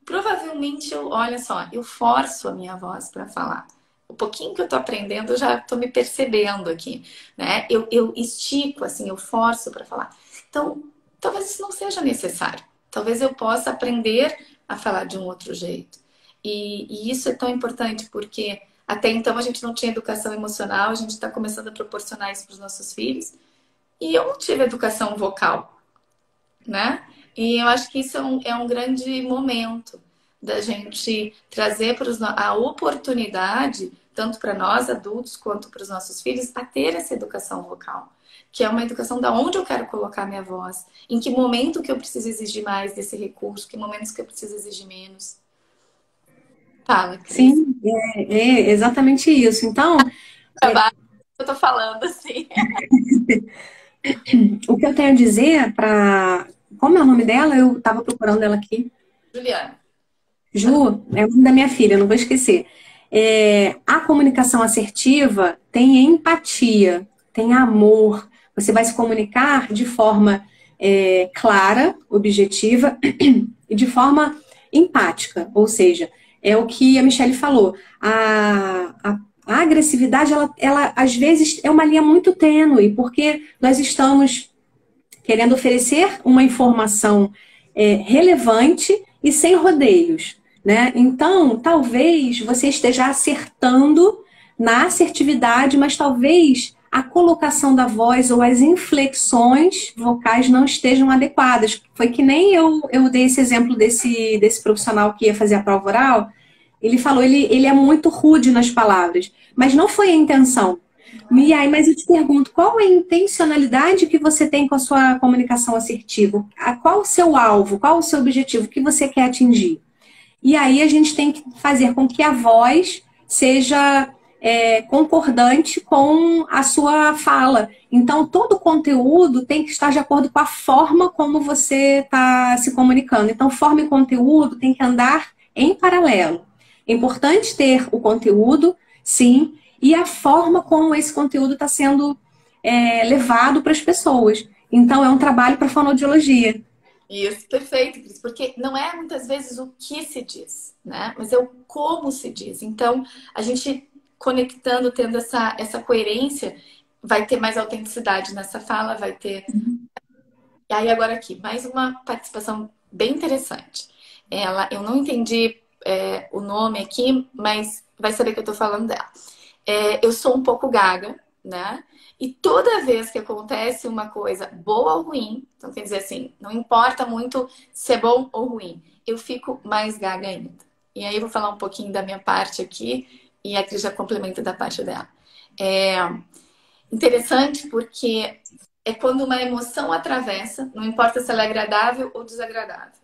S1: Provavelmente, olha só, eu forço a minha voz para falar. O pouquinho que eu tô aprendendo, eu já tô me percebendo aqui, né? Eu estico, assim, eu forço para falar. Então, talvez isso não seja necessário. Talvez eu possa aprender a falar de um outro jeito. E isso é tão importante porque até então a gente não tinha educação emocional, a gente está começando a proporcionar isso para os nossos filhos. E eu não tive educação vocal, né? E eu acho que isso é um grande momento da gente trazer a oportunidade, tanto para nós adultos quanto para os nossos filhos, a ter essa educação vocal. Que é uma educação da onde eu quero colocar minha voz, em que momento que eu preciso exigir mais desse recurso, que momentos que eu preciso exigir menos. Fala, Cris.
S2: Sim, é exatamente isso. Então,
S1: eu tô falando assim.
S2: O que eu tenho a dizer para... Como é o nome dela? Eu estava procurando ela aqui.
S1: Juliana.
S2: Ju, é o nome da minha filha, não vou esquecer. A comunicação assertiva tem empatia, tem amor. Você vai se comunicar de forma clara, objetiva e de forma empática. Ou seja, é o que a Michelle falou. A agressividade, ela às vezes é uma linha muito tênue, porque nós estamos querendo oferecer uma informação relevante e sem rodeios, né? Então, talvez você esteja acertando na assertividade, mas talvez a colocação da voz ou as inflexões vocais não estejam adequadas. Foi que nem eu dei esse exemplo desse profissional que ia fazer a prova oral. Ele falou, ele é muito rude nas palavras, mas não foi a intenção. E aí, mas eu te pergunto, qual é a intencionalidade que você tem com a sua comunicação assertiva? Qual o seu alvo? Qual o seu objetivo? O que você quer atingir? E aí a gente tem que fazer com que a voz seja concordante com a sua fala. Então, todo o conteúdo tem que estar de acordo com a forma como você está se comunicando. Então, forma e conteúdo tem que andar em paralelo. É importante ter o conteúdo, sim, e a forma como esse conteúdo está sendo levado para as pessoas. Então, é um trabalho para a fonoaudiologia.
S1: Isso, perfeito, Cris, porque não é muitas vezes o que se diz, né? Mas é o como se diz. Então, a gente conectando, tendo essa coerência, vai ter mais autenticidade nessa fala, vai ter... E aí, agora aqui, mais uma participação bem interessante. Eu não entendi o nome aqui, mas vai saber que eu tô falando dela. Eu sou um pouco gaga, né? E toda vez que acontece uma coisa boa ou ruim, então quer dizer assim, não importa muito se é bom ou ruim, eu fico mais gaga ainda. E aí eu vou falar um pouquinho da minha parte aqui e a Cris já complementa da parte dela. Interessante porque é quando uma emoção atravessa, não importa se ela é agradável ou desagradável,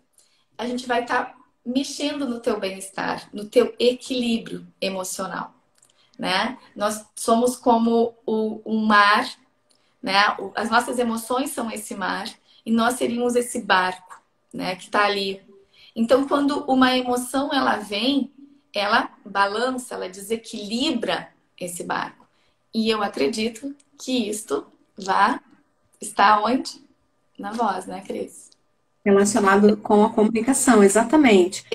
S1: a gente vai estar mexendo no teu bem-estar, no teu equilíbrio emocional. Né? Nós somos como um mar, né? As nossas emoções são esse mar e nós seríamos esse barco, né? Que está ali. Então, quando uma emoção ela vem, ela balança, ela desequilibra esse barco. E eu acredito que isto vai estar onde? Na voz, né, Cris?
S2: Relacionado com a comunicação, exatamente.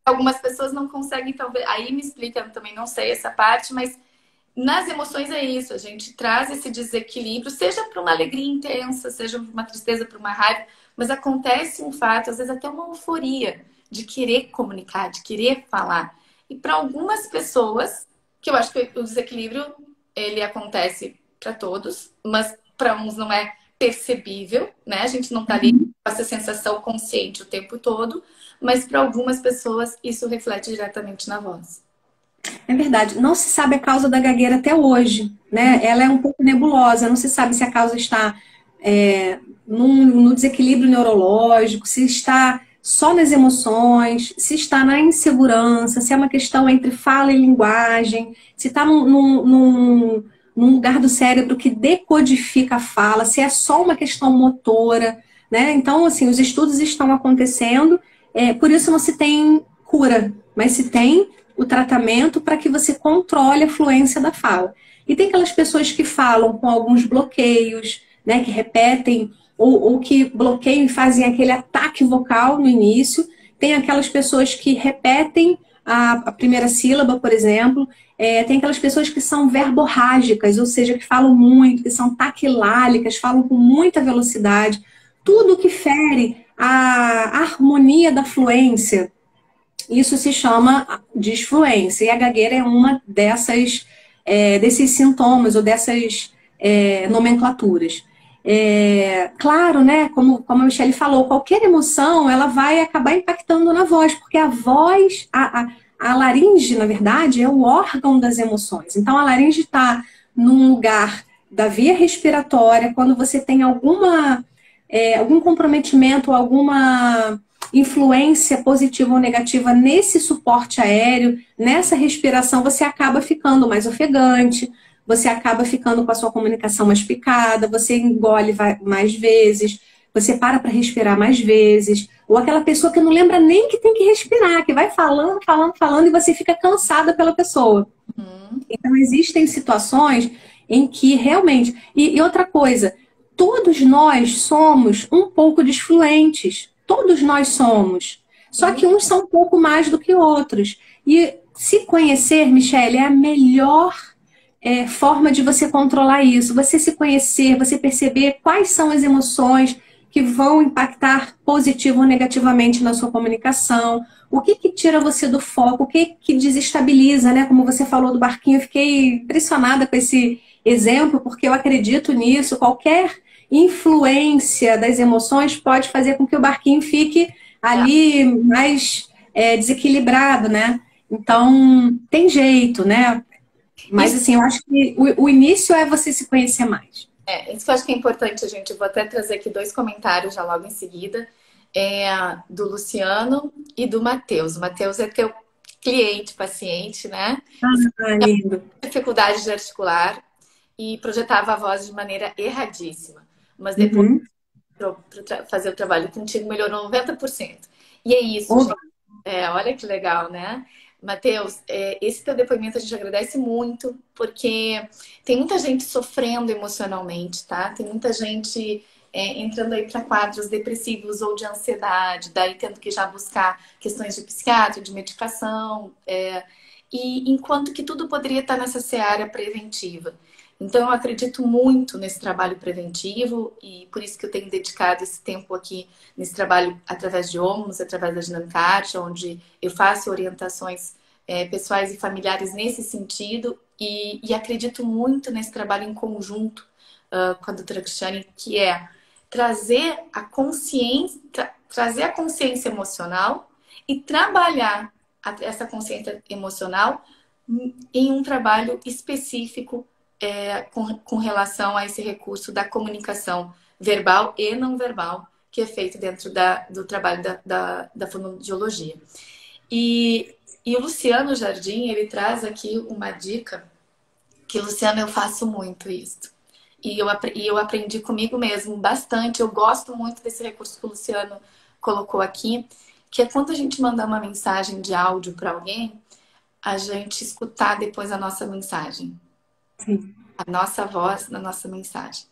S1: Algumas pessoas não conseguem, talvez. Aí me explica, eu também não sei essa parte, mas nas emoções é isso. A gente traz esse desequilíbrio, seja para uma alegria intensa, seja para uma tristeza, para uma raiva, mas acontece um fato, às vezes até uma euforia de querer comunicar, de querer falar. E para algumas pessoas, que eu acho que o desequilíbrio ele acontece para todos, mas para uns não é percebível, né? A gente não está ali com essa sensação consciente o tempo todo, mas para algumas pessoas isso reflete diretamente na voz.
S2: É verdade. Não se sabe a causa da gagueira até hoje, né? Ela é um pouco nebulosa. Não se sabe se a causa está no desequilíbrio neurológico, se está só nas emoções, se está na insegurança, se é uma questão entre fala e linguagem, se está num lugar do cérebro que decodifica a fala, se é só uma questão motora, né? Então, assim, os estudos estão acontecendo Por isso não se tem cura, mas se tem o tratamento para que você controle a fluência da fala. E tem aquelas pessoas que falam com alguns bloqueios, né, que repetem ou que bloqueiam e fazem aquele ataque vocal no início. Tem aquelas pessoas que repetem a primeira sílaba, por exemplo. Tem aquelas pessoas que são verborrágicas, ou seja, que falam muito, que são taquilálicas, falam com muita velocidade. Tudo que fere a harmonia da fluência, isso se chama disfluência. E a gagueira é uma desses sintomas ou dessas nomenclaturas. Claro, né? Como a Michelle falou, qualquer emoção ela vai acabar impactando na voz, porque a voz, a laringe, na verdade, é o órgão das emoções. Então, a laringe está num lugar da via respiratória, quando você tem algum comprometimento, alguma influência positiva ou negativa nesse suporte aéreo, nessa respiração, você acaba ficando mais ofegante, você acaba ficando com a sua comunicação mais picada, você engole mais vezes, você para respirar mais vezes, ou aquela pessoa que não lembra nem que tem que respirar, que vai falando, falando, falando e você fica cansada pela pessoa. Então, existem situações em que realmente... E outra coisa, todos nós somos um pouco disfluentes. Todos nós somos. Só que uns são um pouco mais do que outros. E se conhecer, Michelle, é a melhor forma de você controlar isso. Você se conhecer, você perceber quais são as emoções que vão impactar positivo ou negativamente na sua comunicação. O que tira você do foco? O que desestabiliza, né? Como você falou do barquinho, eu fiquei impressionada com esse exemplo, porque eu acredito nisso. Qualquer influência das emoções pode fazer com que o barquinho fique ali mais desequilibrado, né? Então, tem jeito, né? Mas, assim, eu acho que o início é você se conhecer mais.
S1: Isso que eu acho que é importante, gente. Eu vou até trazer aqui 2 comentários já logo em seguida. Do Luciano e do Matheus. O Matheus é teu cliente, paciente, né?
S2: Lindo.
S1: Dificuldade de articular e projetava a voz de maneira erradíssima. Mas depois para fazer o trabalho contigo melhorou 90%. E é isso, gente. Olha que legal, né? Matheus, esse teu depoimento a gente agradece muito, porque tem muita gente sofrendo emocionalmente, tá? Tem muita gente entrando aí para quadros depressivos ou de ansiedade, daí tendo que já buscar questões de psiquiatra, de medicação, e enquanto que tudo poderia estar nessa seara preventiva. Então, eu acredito muito nesse trabalho preventivo e por isso que eu tenho dedicado esse tempo aqui nesse trabalho através de OMOS, através da Dinâmica Arte, onde eu faço orientações pessoais e familiares nesse sentido e acredito muito nesse trabalho em conjunto com a doutora Cristiane, que é trazer a consciência emocional e trabalhar essa consciência emocional em um trabalho específico com relação a esse recurso da comunicação verbal e não verbal, que é feito dentro do trabalho da fonoaudiologia. E o Luciano Jardim, ele traz aqui uma dica que, Luciano, eu faço muito isso. E eu aprendi comigo mesmo bastante. Eu gosto muito desse recurso que o Luciano colocou aqui, que é quando a gente mandar uma mensagem de áudio para alguém, a gente escutar depois a nossa mensagem.
S2: Sim.
S1: A nossa voz na nossa mensagem.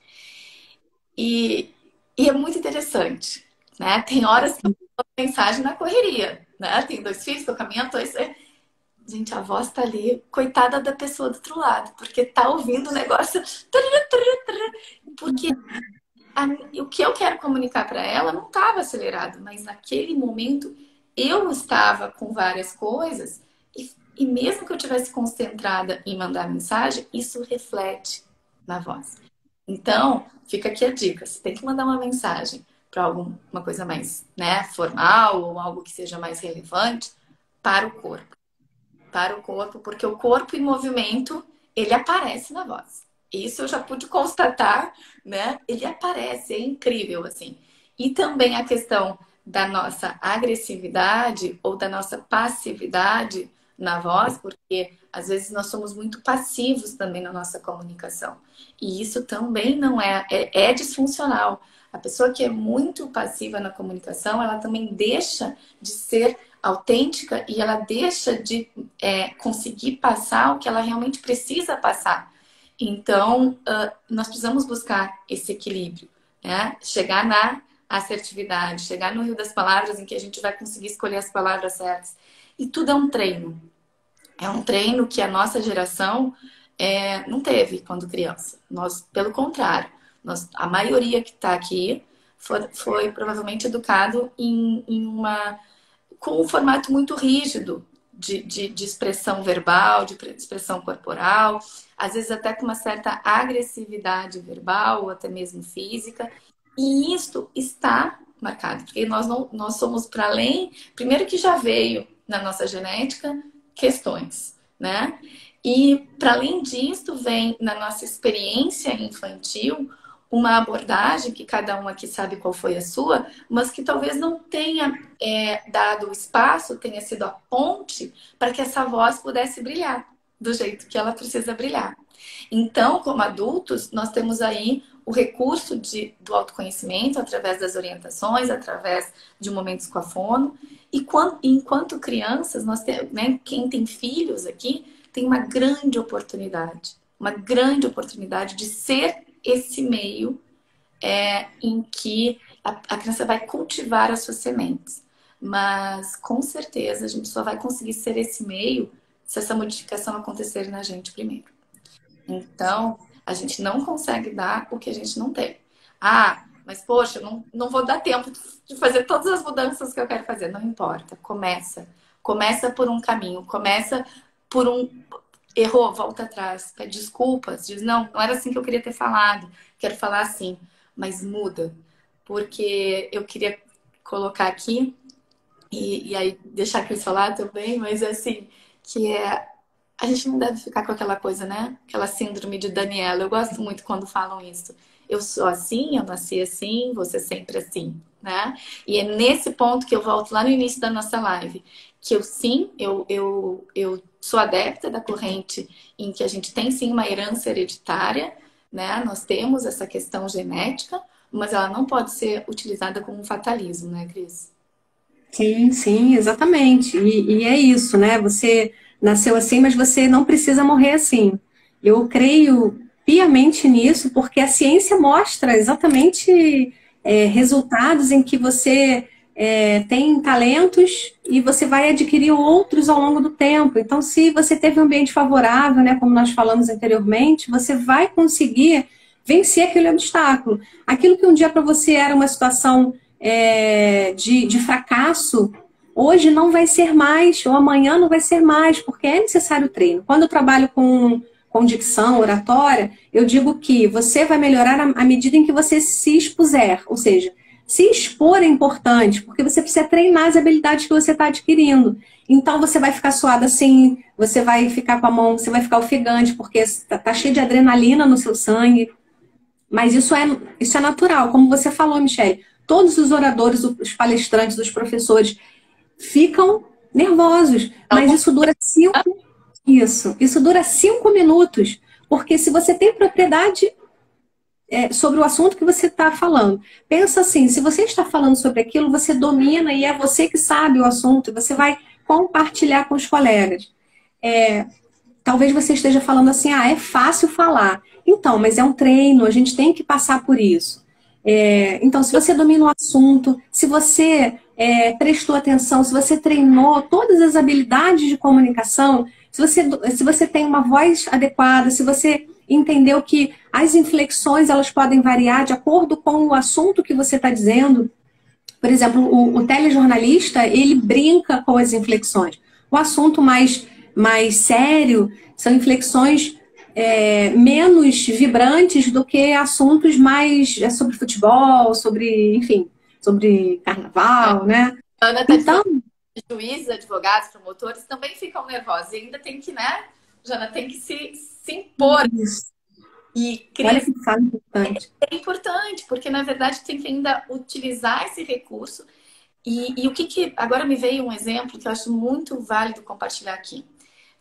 S1: E é muito interessante, né? Tem horas que eu mando mensagem na correria, né? Tem 2 filhos, estou caminhando, gente, a voz tá ali, coitada da pessoa do outro lado, porque tá ouvindo o negócio. Porque o que eu quero comunicar para ela não estava acelerado, mas naquele momento eu estava com várias coisas e mesmo que eu tivesse concentrada em mandar mensagem, isso reflete na voz. Então, fica aqui a dica. Você tem que mandar uma mensagem para alguma coisa mais, né, formal ou algo que seja mais relevante para o corpo. Para o corpo, porque o corpo em movimento, ele aparece na voz. Isso eu já pude constatar, né? Ele aparece, é incrível, assim. E também a questão da nossa agressividade ou da nossa passividade na voz, porque às vezes nós somos muito passivos também na nossa comunicação. E isso também não é disfuncional. A pessoa que é muito passiva na comunicação, ela também deixa de ser autêntica e ela deixa de conseguir passar o que ela realmente precisa passar. Então, nós precisamos buscar esse equilíbrio, né? Chegar na assertividade, chegar no rio das palavras em que a gente vai conseguir escolher as palavras certas. E tudo é um treino. É um treino que a nossa geração não teve quando criança. Nós, pelo contrário, a maioria que está aqui foi provavelmente educado com um formato muito rígido de expressão verbal, de expressão corporal, às vezes até com uma certa agressividade verbal ou até mesmo física. E isso está marcado, porque nós somos para além, primeiro que já veio na nossa genética questões, né? E para além disso vem na nossa experiência infantil uma abordagem que cada um aqui sabe qual foi a sua, mas que talvez não tenha dado o espaço, tenha sido a ponte para que essa voz pudesse brilhar do jeito que ela precisa brilhar. Então, como adultos, nós temos aí o recurso do autoconhecimento através das orientações, através de momentos com a fono. E enquanto crianças, nós temos, né, quem tem filhos aqui tem uma grande oportunidade de ser esse meio em que a criança vai cultivar as suas sementes. Mas, com certeza, a gente só vai conseguir ser esse meio se essa modificação acontecer na gente primeiro. Então, a gente não consegue dar o que a gente não tem. Ah, mas poxa, não vou dar tempo de fazer todas as mudanças que eu quero fazer. Não importa, começa. Começa por um caminho, começa por um... Errou, volta atrás, pede desculpas, diz, não era assim que eu queria ter falado, quero falar assim, mas muda. Porque eu queria colocar aqui, e aí deixar a Cris falar também, mas assim, que a gente não deve ficar com aquela coisa, né? Aquela síndrome de Daniela. Eu gosto muito quando falam isso. Eu sou assim, eu nasci assim, você sempre assim, né? E é nesse ponto que eu volto lá no início da nossa live. Que eu sou adepta da corrente em que a gente tem sim uma herança hereditária, né? Nós temos essa questão genética, mas ela não pode ser utilizada como um fatalismo, né, Cris?
S2: Sim, sim, exatamente. E é isso, né? Você nasceu assim, mas você não precisa morrer assim. Eu creio piamente nisso, porque a ciência mostra exatamente resultados em que você tem talentos e você vai adquirir outros ao longo do tempo. Então, se você teve um ambiente favorável, né, como nós falamos anteriormente, você vai conseguir vencer aquele obstáculo. Aquilo que um dia para você era uma situação de fracasso, hoje não vai ser mais, ou amanhã não vai ser mais, porque é necessário treino. Quando eu trabalho com dicção, oratória, eu digo que você vai melhorar à medida em que você se expuser, ou seja, se expor é importante, porque você precisa treinar as habilidades que você está adquirindo. Então você vai ficar suado assim, você vai ficar com a mão, você vai ficar ofegante, porque está cheio de adrenalina no seu sangue. Mas isso é natural, como você falou, Michele. Todos os oradores, os palestrantes, os professores ficam nervosos, mas isso dura 5 minutos, porque se você tem propriedade sobre o assunto que você está falando, pensa assim, se você está falando sobre aquilo, você domina e é você que sabe o assunto, e você vai compartilhar com os colegas. Talvez você esteja falando assim, é fácil falar. Então, mas é um treino, a gente tem que passar por isso. Então, se você domina o assunto, se você prestou atenção, se você treinou todas as habilidades de comunicação, se você tem uma voz adequada, se você entendeu que as inflexões elas podem variar de acordo com o assunto que você está dizendo. Por exemplo, o telejornalista, ele brinca com as inflexões. O assunto mais sério são inflexões menos vibrantes do que assuntos mais sobre futebol, enfim, sobre carnaval, né?
S1: Ana tá então, juízes, advogados, promotores também ficam nervosos e ainda tem que, né, Jana, tem que se impor.
S2: Isso.
S1: E Cris, é importante, porque na verdade tem que ainda utilizar esse recurso. E o que agora me veio um exemplo que eu acho muito válido compartilhar aqui.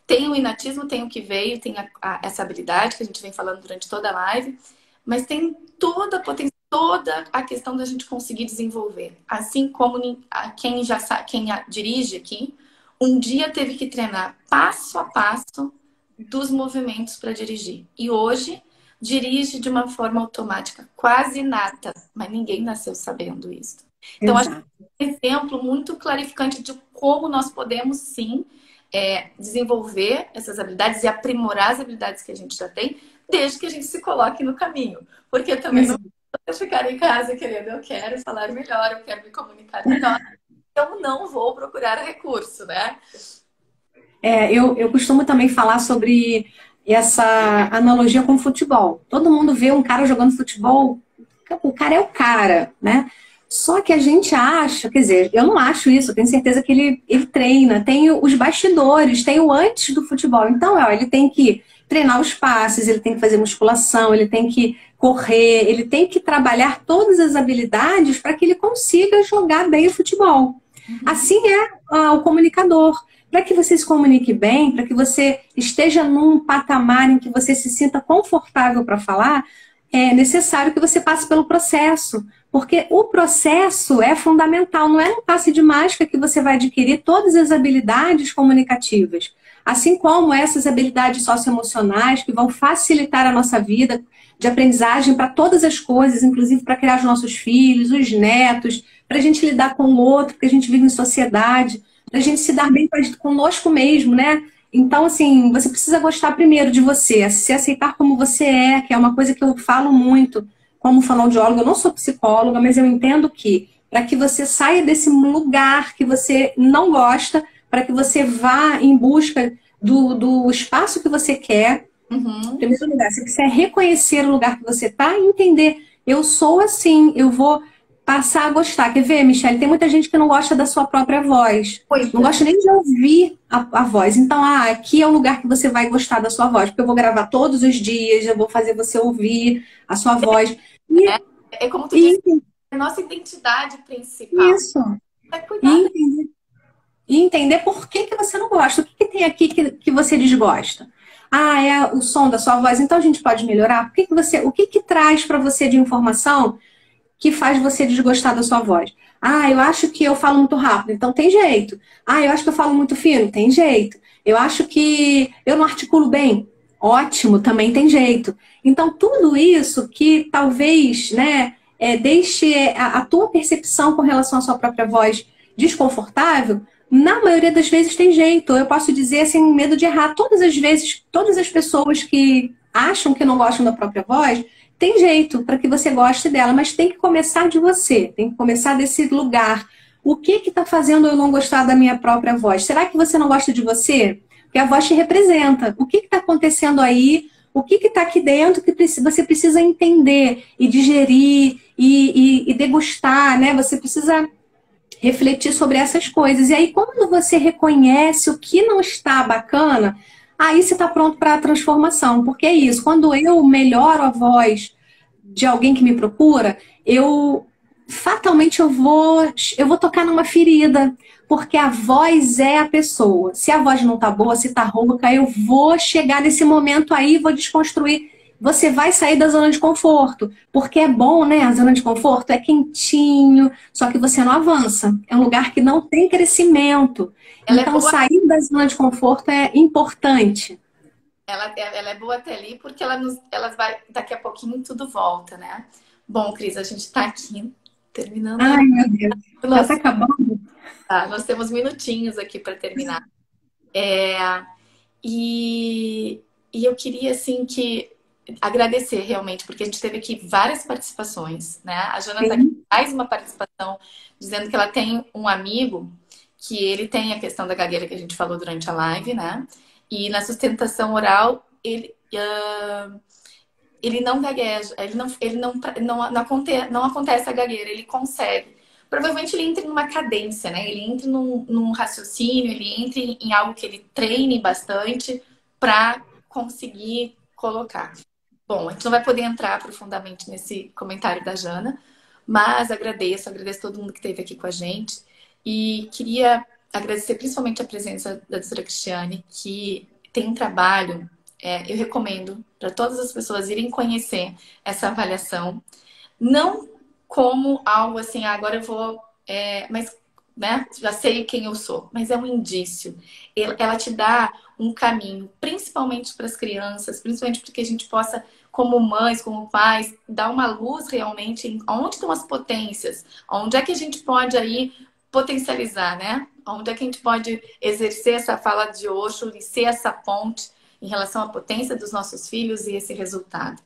S1: Tem o inatismo, tem o que veio, tem essa habilidade que a gente vem falando durante toda a live, mas tem toda a potencialidade toda a questão da gente conseguir desenvolver. Assim como quem já sabe, dirige aqui, um dia teve que treinar passo a passo dos movimentos para dirigir. E hoje dirige de uma forma automática, quase inata, mas ninguém nasceu sabendo isso. Então, acho que é um exemplo muito clarificante de como nós podemos, sim, desenvolver essas habilidades e aprimorar as habilidades que a gente já tem, desde que a gente se coloque no caminho. Porque também não vou ficar em casa querendo, eu quero falar melhor, eu quero me comunicar melhor. Eu não vou procurar recurso, né?
S2: Eu costumo também falar sobre essa analogia com o futebol. Todo mundo vê um cara jogando futebol, o cara é o cara, né? Só que a gente acha, quer dizer, eu não acho isso, eu tenho certeza que ele treina, tem os bastidores, tem o antes do futebol. Então, ele tem que treinar os passes, ele tem que fazer musculação, ele tem que correr, ele tem que trabalhar todas as habilidades para que ele consiga jogar bem o futebol. Assim é o comunicador. Para que você se comunique bem, para que você esteja num patamar em que você se sinta confortável para falar, é necessário que você passe pelo processo. Porque o processo é fundamental, não é um passe de mágica que você vai adquirir todas as habilidades comunicativas. Assim como essas habilidades socioemocionais que vão facilitar a nossa vida de aprendizagem para todas as coisas, inclusive para criar os nossos filhos, os netos, para a gente lidar com o outro, porque a gente vive em sociedade, para a gente se dar bem conosco mesmo, né? Então, assim, você precisa gostar primeiro de você, se aceitar como você é, que é uma coisa que eu falo muito como fonoaudióloga. Eu não sou psicóloga, mas eu entendo que para que você saia desse lugar que você não gosta, para que você vá em busca do espaço que você quer, em primeiro lugar, você precisa reconhecer o lugar que você está e entender, eu sou assim, eu vou passar a gostar. Quer ver, Michele? Tem muita gente que não gosta da sua própria voz. Não gosta nem de ouvir a voz. Então, aqui é o lugar que você vai gostar da sua voz, porque eu vou gravar todos os dias, eu vou fazer você ouvir a sua voz.
S1: É como tu disse, é a nossa identidade principal.
S2: Isso.
S1: É cuidar.
S2: E entender por que você não gosta. O que tem aqui que você desgosta? É o som da sua voz. Então a gente pode melhorar? O que traz para você de informação que faz você desgostar da sua voz? Eu acho que eu falo muito rápido, então tem jeito. Eu acho que eu falo muito fino, tem jeito. Eu acho que eu não articulo bem, ótimo, também tem jeito. Então tudo isso que talvez, né, deixe a tua percepção com relação à sua própria voz desconfortável, na maioria das vezes tem jeito. Eu posso dizer sem medo de errar. Todas as vezes, todas as pessoas que acham que não gostam da própria voz, tem jeito para que você goste dela, mas tem que começar de você, tem que começar desse lugar. O que está fazendo eu não gostar da minha própria voz? Será que você não gosta de você? Porque a voz te representa. O que está acontecendo aí? O que está aqui dentro que você precisa entender e digerir e degustar, né? Você precisa refletir sobre essas coisas. E aí, quando você reconhece o que não está bacana, aí você está pronto para a transformação. Porque é isso, quando eu melhoro a voz de alguém que me procura, fatalmente eu vou tocar numa ferida. Porque a voz é a pessoa. Se a voz não tá boa, se tá rouca, eu vou chegar nesse momento aí, vou desconstruir. Você vai sair da zona de conforto. Porque é bom, né? A zona de conforto é quentinho, só que você não avança. É um lugar que não tem crescimento. Então, sair da zona de conforto é importante.
S1: Ela é boa até ali porque ela vai, daqui a pouquinho tudo volta, né? Bom, Cris, a gente tá aqui terminando.
S2: Ai, meu Deus. Já tá acabando.
S1: Tá, nós temos minutinhos aqui para terminar. E eu queria, assim, agradecer realmente, porque a gente teve aqui várias participações, né? A Jana tá aqui, faz uma participação dizendo que ela tem um amigo que ele tem a questão da gagueira que a gente falou durante a live, né? E na sustentação oral, ele não gagueja, não acontece a gagueira, ele consegue. Provavelmente ele entra numa cadência, né? Ele entra num raciocínio, ele entra em algo que ele treine bastante para conseguir colocar. Bom, a gente não vai poder entrar profundamente nesse comentário da Jana, mas agradeço todo mundo que esteve aqui com a gente. E queria agradecer principalmente a presença da doutora Cristiane, que tem um trabalho, eu recomendo para todas as pessoas irem conhecer essa avaliação. não como algo assim, agora eu vou, mas né, já sei quem eu sou, mas é um indício. Ela te dá um caminho, principalmente para as crianças, principalmente para que a gente possa, como mães, como pais, dar uma luz realmente em onde estão as potências, onde é que a gente pode aí potencializar, né? Onde é que a gente pode exercer essa fala de Osho e ser essa ponte em relação à potência dos nossos filhos e esse resultado.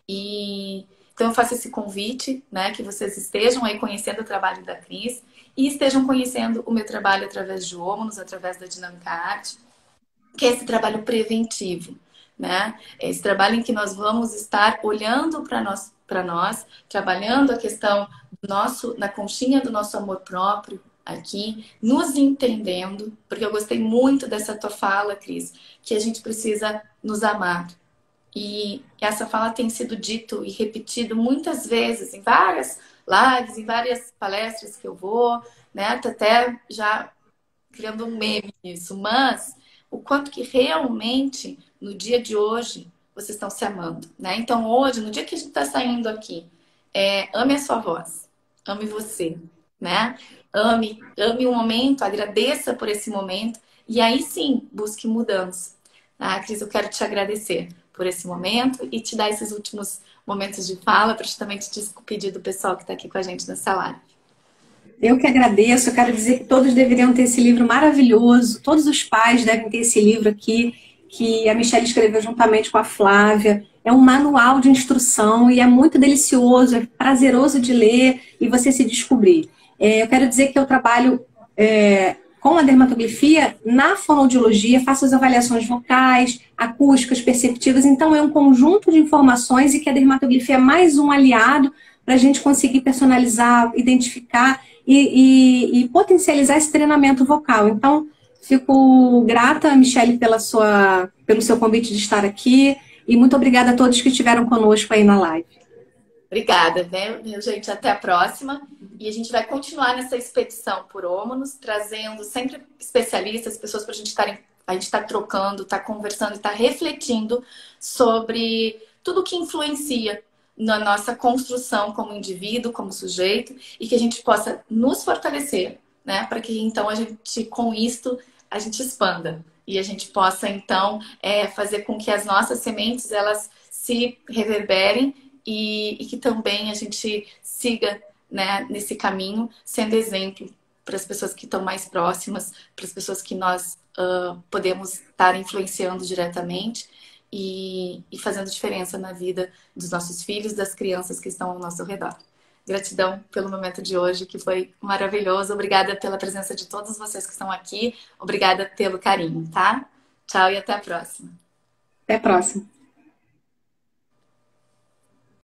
S1: E então eu faço esse convite, né, que vocês estejam aí conhecendo o trabalho da Cris e estejam conhecendo o meu trabalho através de Omnos, através da Dinâmica Arte, que é esse trabalho preventivo, né? Esse trabalho em que nós vamos estar olhando para nós, trabalhando a questão do nosso, na conchinha do nosso amor próprio aqui, nos entendendo, porque eu gostei muito dessa tua fala, Cris, que a gente precisa nos amar. E essa fala tem sido dito e repetido muitas vezes em várias lives, em várias palestras que eu vou, né? Tô até já criando um meme nisso, mas o quanto que realmente no dia de hoje vocês estão se amando, né? Então hoje, no dia que a gente está saindo aqui, ame a sua voz, ame você, né? Ame o momento, agradeça por esse momento e aí sim busque mudança. Ah, Cris, eu quero te agradecer por esse momento e te dar esses últimos momentos de fala para justamente te despedir do pessoal que está aqui com a gente nessa live.
S2: Eu que agradeço, eu quero dizer que todos deveriam ter esse livro maravilhoso, todos os pais devem ter esse livro aqui, que a Michelle escreveu juntamente com a Flávia. É um manual de instrução e é muito delicioso, é prazeroso de ler e você se descobrir. Eu quero dizer que eu trabalho com a dermatografia na fonoaudiologia, faço as avaliações vocais, acústicas, perceptivas, então é um conjunto de informações e que a dermatografia é mais um aliado para a gente conseguir personalizar, identificar e potencializar esse treinamento vocal. Então, fico grata, Michelle, pelo seu convite de estar aqui e muito obrigada a todos que estiveram conosco aí na live.
S1: Obrigada, né, minha gente? Até a próxima. E a gente vai continuar nessa expedição por Omnos, trazendo sempre especialistas, pessoas para a gente estar trocando, estar conversando, estar refletindo sobre tudo que influencia na nossa construção como indivíduo, como sujeito, e que a gente possa nos fortalecer, né? Para que então a gente, com isto, a gente expanda. E a gente possa, então, fazer com que as nossas sementes, elas se reverberem e que também a gente siga, né, nesse caminho, sendo exemplo para as pessoas que estão mais próximas, para as pessoas que nós podemos estar influenciando diretamente e fazendo diferença na vida dos nossos filhos, das crianças que estão ao nosso redor. Gratidão pelo momento de hoje, que foi maravilhoso. Obrigada pela presença de todos vocês que estão aqui. Obrigada pelo carinho, tá? Tchau e até a próxima.
S2: Até a próxima.